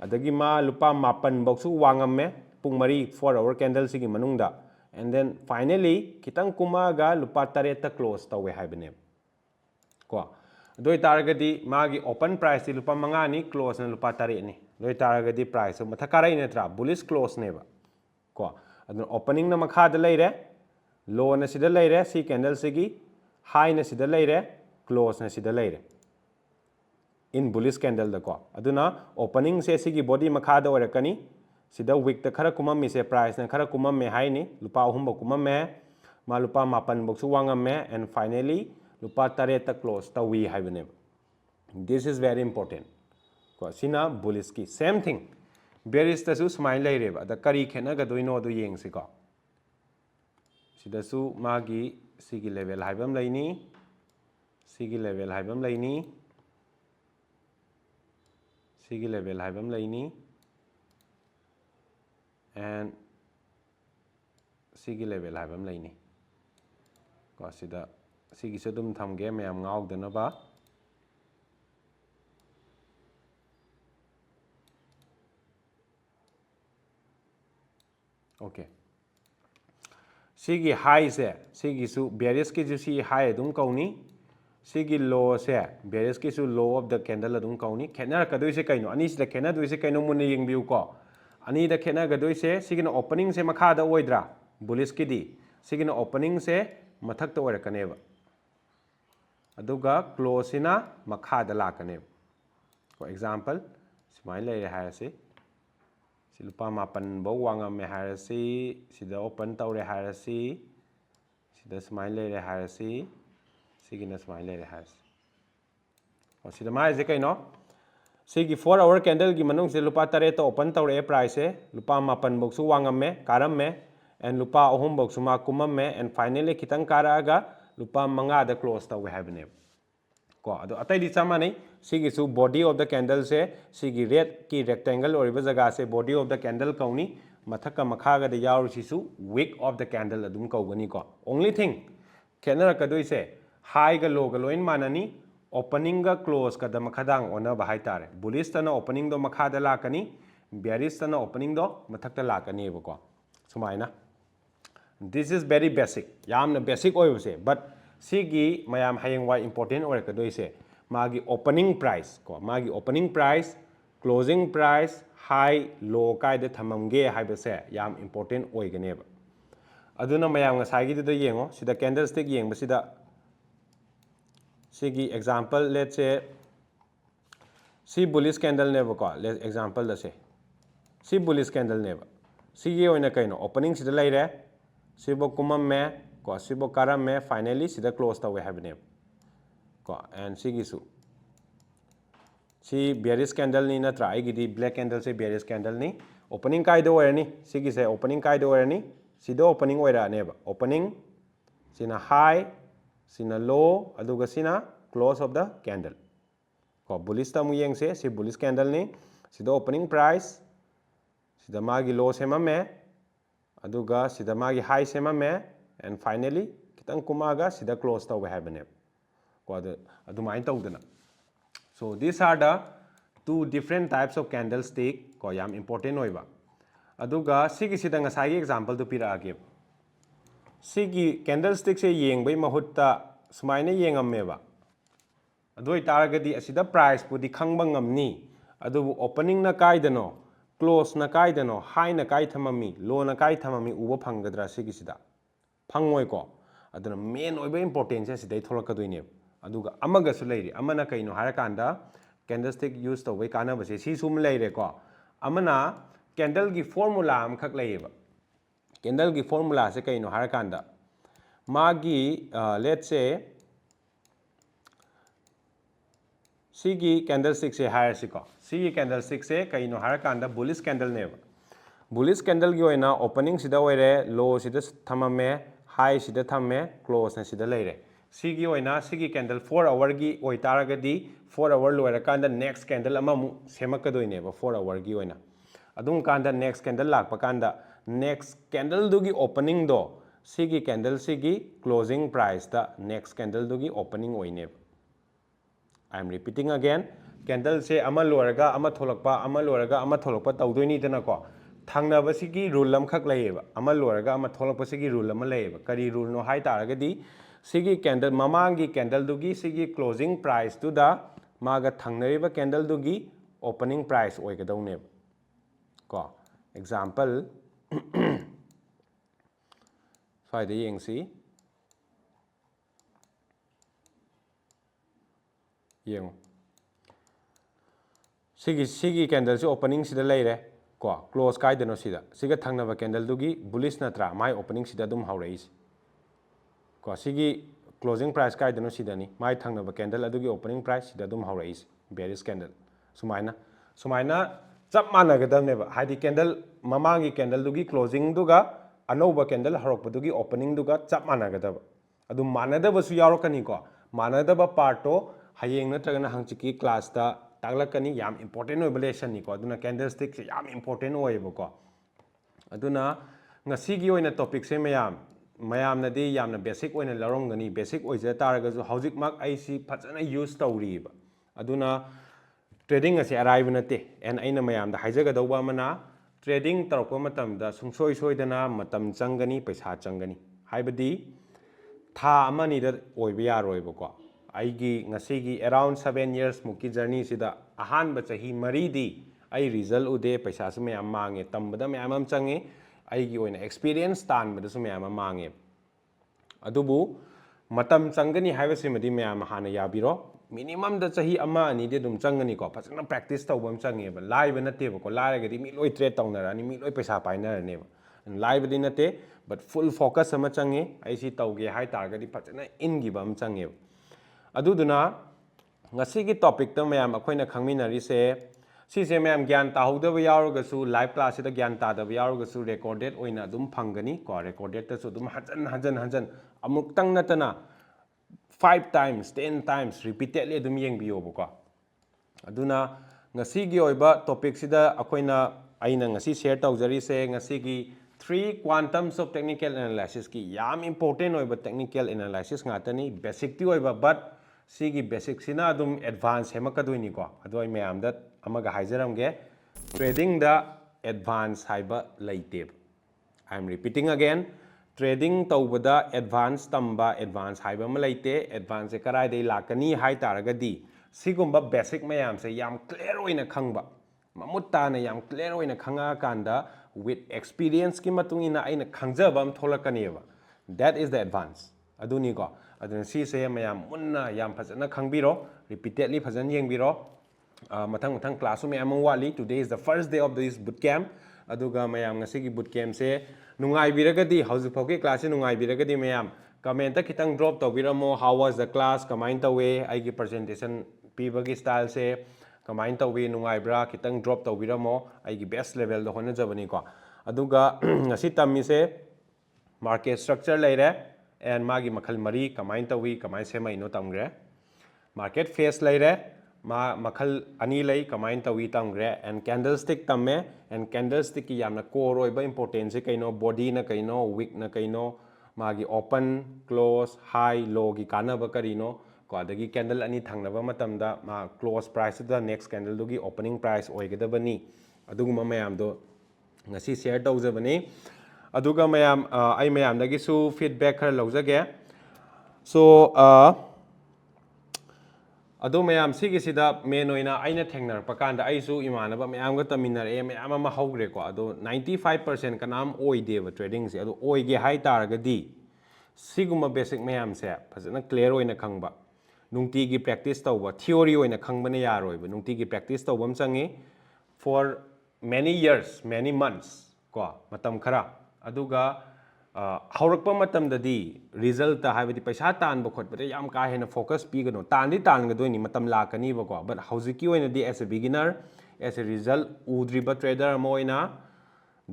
adagi ma lupa mapan bok su wangamme pung mari 4 hour candle sigi manungda, and then finally kitang kumaga lupa tareta close tawe haibane ko. Doi taragadi magi open price ti lupa manga ni, close na lupa tare ni, doi taragadi price so mathakarai netra bullish close neba ko. Adu opening na makha da leire, low na sida leire, si candle sigi high na sida leire, close na sida leire in bullish candle da ko. Aduna opening se sigi body makha da orakani, sida wick ta khara kumam mi se price na khara kumam me high ni lupa ahum ba kumam me ma lupa mapan bok su wangam me, and finally lupa tare ta close ta wi haibane. This is very important ko, sina bullish ki. Same thing bearish ta su smile leire ba da kari khena ga doino do yeng si ko, sida su magi sigi level haibam laini, sigi level haibam laini, sigi level haibam laini, and sigi level haibam laini ko. Sida sigi sedum thamge mayam ngauk dana ba okay. Sigi high se sigi su bearish ki ju si high dum kauni, sigi low se bearish ki su low of the candle adum kauni. Khena ka doi se kaino ani sida khena doi se kaino mun yeng view ko, ani da khena ga doi se sigi no opening se makha da oidra bullish ki di, sigi no opening se mathak ta oirakane ba aduga close ina makha da lakane. For example smile le ha se si lupa mapan bo wangam me ha si sida open tawre ha si sida smile le ha si sigi na smile le ha si o sida mai je kaino sigi 4 hour candle gi manung se lupa tare to open tawre price se lupa mapan bok su wangam me karam me, and lupa ahum bok su ma kumam me, and finally kitang kara aga lupa manga da close tawe haibane ko. Ado atai di chama nei sigi su body of the candle se sigi red ki rectangle or jaga se body of the candle kauni, mathaka makha ga da yaur si su wick of the candle adum kaugani ko. Only thing kenara ka doi se high ga low ga loin manani, opening ga close ka da makhadang ona ba haitare, bullish ta na opening do makha da lakani, bearish ta na opening do mathak ta lakani ba ko sumaina. This is very basic, yamna basic oy se, but sigi mayam hayeng wai important or kadoise magi opening price ko magi opening price closing price high low kai de thamamge haibase yam important oiganeba aduna mayam ngasai gi de yengo sida candlestick yeng basida sigi example let's say si bullish candle neba ko let example da se si bullish candle neba sigi oina kaino opening sida leire sibo kumam me ko sibo karam me finally sida close tawe habne ko and sigi su si bearish candle ni natra aigidi black candle se bearish candle ni opening kai do ni sigi se opening kai do ni sido opening oira neba opening sina high sina low aduga sina close of the candle ko bullish ta mu yeng se si bullish candle ni sida opening price sida magi low sema me aduga sida magi high sema me and finally kitang kumaga sida close tawe habne ko adu main tawdana so these are the two different types of candlestick ko yam important oiba aduga sigi sida ngasai example to pira age sigi candlestick se yeng bai mahutta sumaina yengammeba adoi taragadi asida price pudi khangba ngamni adu opening na kaidano close na kaidano high na kai thamami low na kai thamami uba phanggadra sigi sida phangoi ko aduna main oiba importance se sidai tholakadoine aduga amaga su leiri amana kaino harakanda candlestick use tawai kana base si sum leire ko amana candle gi formula am khak leiba candle gi formula se kaino harakanda magi let's say sigi candlestick se hayasi ko sigi candlestick se kaino harakanda bullish candle neba bullish candle gi oina opening sida oire low sida thamame high sida thamme close na sida leire sigi oina sigi candle 4 hour gi oi taragadi 4 hour loirakanda next candle amamu semakkadoineba 4 hour gi oina adum kanda next candle lakpa kanda next candle dugi opening do sigi candle sigi closing price da next candle dugi opening oineba I am repeating again candle se ama loraga ama tholakpa tawdoini dana ko thangnaba sigi rule am khak leiba ama loraga ama tholakpa sigi rule ama leiba kari rule no hai taragadi sigi candle mamangi candle dugi sigi closing price tu da maga thangnariba candle dugi opening price oigadawne ko example faida yengsi yengo sigi candle se opening sida leire ko close kai deno sida siga thangnaba candle dugi bullish natra mai opening sida dum haurais ko sigi closing price kai deno sida ni mai thangnaba candle adugi opening price sida dum haurais bearish candle sumaina chap managadamne ba hadi candle mamangi candle dugi closing duga anova candle harokpa dugi opening duga chap managadaba adu manadaba su yarakani ko manadaba parto hayeng natragana hangchiki class da taglakani yam important oiba lesson ni ko aduna candlestick se yam important oiba ko aduna ngasigi oina topic se mayam na di yamna basic oina larongani basic oija taragasu hojik mak aisi phajana use tawriba aduna trading ase arrive nate and aina mayam da haijagadauba mana trading tarokpa matamda sungsoi soidana matam changani paisa changani haibadi tha amani da oiba yaroiba ko aigi ngasigi around 7 years muki journey sida ahan ba chahi maridi ai result ude paisa su mayam mange tambada mayam am change aigi oina experience tan bada su mayam mange adubu matam changani haiba simadi mayam hana yabiro minimum da chahi ama ani de dum changani ko phajana practice tawbam change ba live nate ba ko laigadi mi loi trade tawnarani mi loi paisa painarane ba live di nate but full focus ama change ai si tawge hai targadi phajana in gi bam change aduduna ngasigi topic ta mayam akoina khangminari se sise mayam gyan tahudaba yarogasu live class da gyan tadaba yarogasu recorded oina dum phangani ko recorded ta su dum hanjan amuktang natana 5 times 10 times repeatedly dum yengbiyo ko aduna ngasigi oiba topic sida akoina aina ngasi share tawjari se ngasigi 3 quantums of technical analysis ki yam important oiba technical analysis ngatani basic ti oiba but sigi basic sina adum advance hemakadoini ko adoi mayam da amaga haijaramge trading da advance haiba leite I am repeating again trading tawbada advance tamba advance haiba ma leite advance karai dei lakani hai taragadi sigumba basic mayam se yam clear oina khangba mamutta na yam clear oina khanga kanda with experience ki matungina aina khangjaba am tholakaniba that is the advance aduni ko adun si se mayam munna yam phajana khangbiro repeatedly phajan yengbiro mathang mathang class me among wali today is the first day of this boot camp aduga mayam ngasi gi boot camp se nungai biragadi hauju phoki class se nungai biragadi mayam comment ta kitang drop tawbiramo how was the class kamain tawe ai gi presentation pibagi style se kamain tawe nungai bra kitang drop tawbiramo ai gi best level do hona jabani ko aduga ngasi tammi se market structure leire and magi makhal mari kamain tawi kamain semai no tamgre market face leire ma makhal ani lei kamain tawi tamgre and candlestick tamme and candlestick ki yamna core oiba importance kaino body na kaino wick na kaino magi open close high low gi kanaba karino ko adagi candle ani thangnaba matamda ma close price da next candle do gi opening price oigedabani aduguma mayam do ngasi share tawjabani aduga mayam ai mayam dagi su feedback khar lawjage so adu mayam sigi sida main oina aina thengnar pakanda aisu imanaba mayam ga taminare mayam ama hogre ko adu 95% kanam oideba trading se adu oige hai taragadi siguma basic mayam se phajana clear oina khangba nungti gi practice tawba theory oina khangbana yaroiba nungti gi practice tawbam changi for many years many months ko matam khara aduga haurakpa matamdadi result ta haibadi paisa tanba khotbada yam ka hena focus pigano tandi tangadoini matam lakani ba ko but hauziki oina di as a beginner as a result udriba trader moina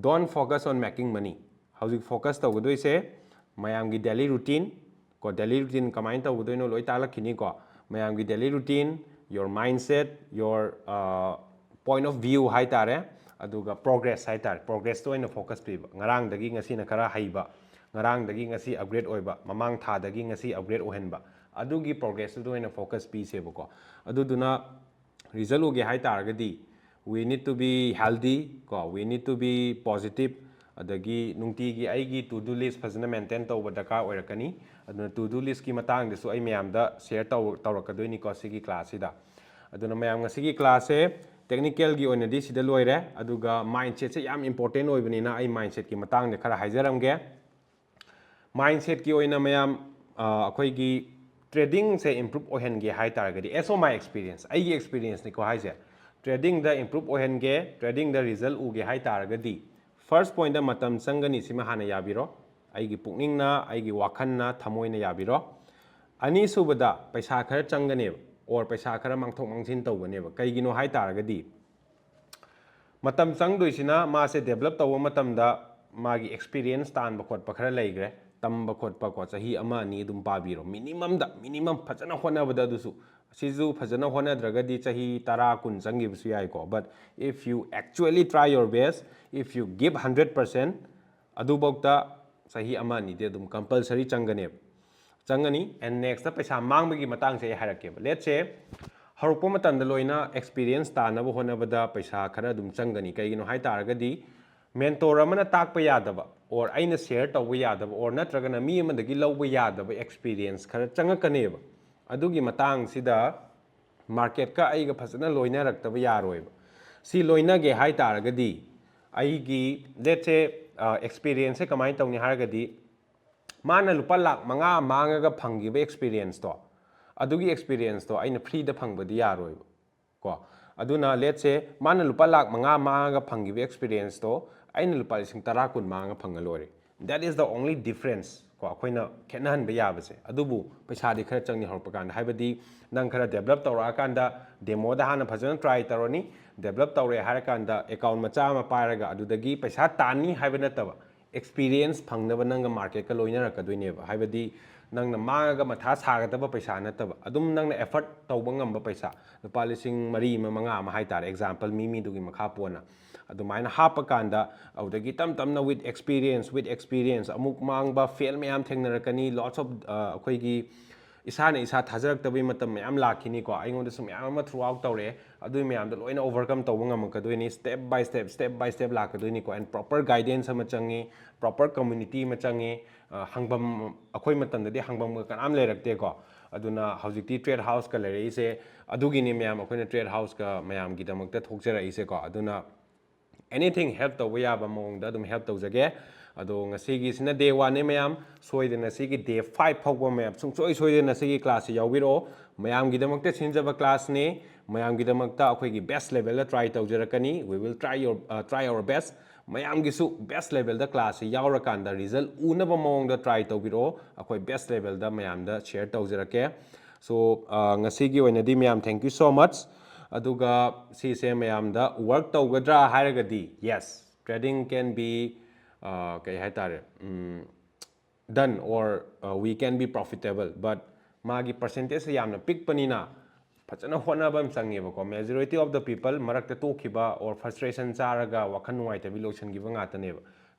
don't focus on making money hauzik focus tawgadoi se mayam gi daily routine ko daily routine kamain tawgadoino loi talakini ko mayam gi daily routine your mindset your point of view hai tare aduga progress hai tar progress to ina focus piba ngarang dagi ngasi na khara haiba ngarang dagi ngasi upgrade oiba mamang tha dagi ngasi upgrade ohenba adugi progress to ina focus pi seba ko aduduna result uge hai tar gadi we need to be healthy ko we need to be positive adagi nungti gi aigi to do list fazana maintain tawba daka oirakani aduna to do list ki matang desu ai mayam da share tawrakadoini ko sigi class ida aduna mayam ngasi gi class se technical gi oina di sida loire aduga mindset se yam important oibani na ai mindset ki matang ne khara haijaramge mindset ki oina mayam akhoi gi trading se improve ohenge hai taragadi as my experience ai gi experience ni ko haise trading da improve ohenge trading da result uge hai taragadi first point da matam sangani sima hana yabiro ai gi pukning na ai gi wakhan na thamoina yabiro ani subada paisa khara changane or paisa khara mangthok mangsin tawbaneba kaigino hai taragadi matam changdoisina ma se develop tawba matamda magi experience tan ba khotpa khara leigre tamba khotpa ko chahi ama ni dum pabiro minimum phajana honabada dusu sizu phajana honadragadi chahi 10 kun changibusu yai ko but if you actually try your best if you give 100% adubokta chahi ama ni de dum compulsory changane changani and next ta paisa mangbagi matang se hairake let's say harukpa matamda loina experience tanaba honabada paisa khara dum changani kaigino hai taragadi mentor amana takpa yadaba or aina share tawba yadaba or natragana mi amadagi lawba yadaba experience khara changakaneba adugi matang sida market ka aiga phajana loina raktaba yaroiba si loina ge hai taragadi aigi let's say experience se kamai tawni haragadi mana lupa lak manga mangaga phangiba experience to adugi experience to aina free da phangbadi yaroiba ko aduna let's say mana lupa lak manga mangaga phangiba experience to aina lupa 10 kun manga phangalore that is the only difference ko akoina khenahan ba yabase adubu paisa di khara changni horpa kan haibadi nang khara develop tawra kanda demo da hana phajana try taroni develop tawre har kanda account macha ma pairaga adudagi paisa tani haibana taba experience phangnaba nang market ka loina rakadoineba haibadi nang na mangaga matha sagadaba paisa nataba adum nang na effort tawba ngamba paisa lupa lising mari manga ma hai tar example mi dugi makha pona adumaina hapa kanda awdagi tamna with experience amuk mangba fail mayam thengnarakani lots of akhoi gi isana isa thajaraktabai matam mayam lakhini ko aingonda sum mayam ama throughout tawre adu mayam da loina overcome tawba ngamakadoi step by step lakadoi ko and proper guidance ama changi proper community ma changi hangbam akhoi matam da hangbam kanam lerakte ko aduna hojikti trade house ka lere ise adugini mayam akhoi na trade house ka mayam gi damakta thokjara ise ko aduna anything help tawba yaba mong da dum help tawjage ado ngasigi sina day 1 ne mayam soidena sigi day 5 phawba mayam sungsoi soidena sigi class yawiro mayam gi damakta sinjaba class ne mayam gi damakta akhoi gi best level la try tawjarakani we will try our best mayam gi su best level da class yawra kanda result unaba mong da try tawbiro akhoi best level da mayam da share tawjarake so ngasigi oina di mayam thank you so much aduga si se mayam da work tawgadra hairagadi yes trading can be kay haitare done or we can be profitable but magi percentage yamna pick panina fajana hona bam change ko majority of the people marakta to khiba or frustration charaga wakhan nuai ta bilotion giba ngata ne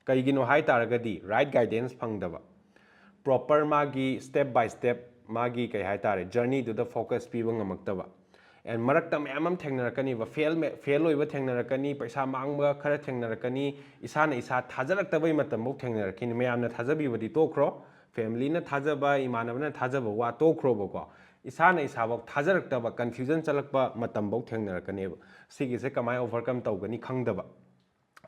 kai gino haitaragadi right guidance phangdaba proper magi step by step magi kai haitare journey to the focus piba ngamaktaba and marakta mayam thengnarakani ba fail oiba thengnarakani paisa mangba khara thengnarakani isana isa thajaraktabai matam bok thengnarakini mayamna thajabi badi tokro family na thajaba imanabna thajaba wa tokro bako isana isa bok thajarakta confusion chalakba matam bok thengnarakani sigi se kamai overcome tawgani khangdaba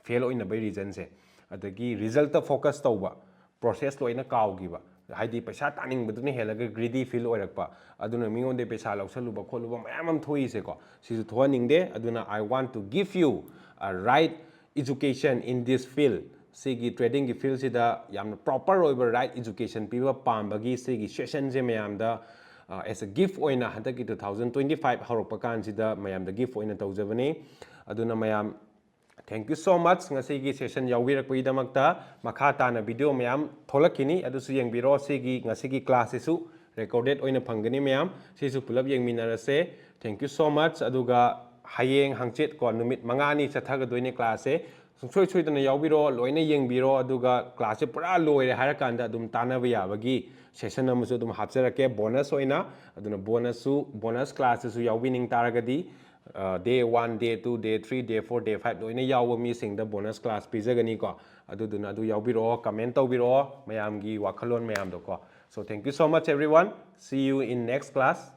fail oina bai reason se adagi result ta focus tawba process loina kawgiba haidi paisa taning badune helaga greedy feel oirakpa aduna mingonde paisa lausaluba kholuba mayam thoi se ko sisu thoaningde aduna I want to give you a right education in this field sigi trading gi field sida yamna proper oiba right education piba pambagi sigi session je mayam da as a gift oina handaki 2025 haropa kan sida mayam da gift oina tawjabani aduna mayam thank you so much ngasigi session yawbirakpagi damakta makha tana video mayam tholakini adusu yengbiro sigi ngasigi class isu recorded oina phangani mayam sisu pulap yengminarase thank you so much aduga hayeng hangchit ko numit mangani chathaga class e sungsoi soidana yawbiro loina yengbiro aduga class e pura loire harakanda adum tanaba yabagi session amasu adum hapjarake bonus oina aduna bonus class isu yawbining taragadi day 1, day 2, day 3, day 4, day 5 loina yawa mi singda bonus class pizagani ko aduduna adu yawbiro comment tawbiro mayamgi wakhalon mayam do ko so thank you so much everyone see you in next class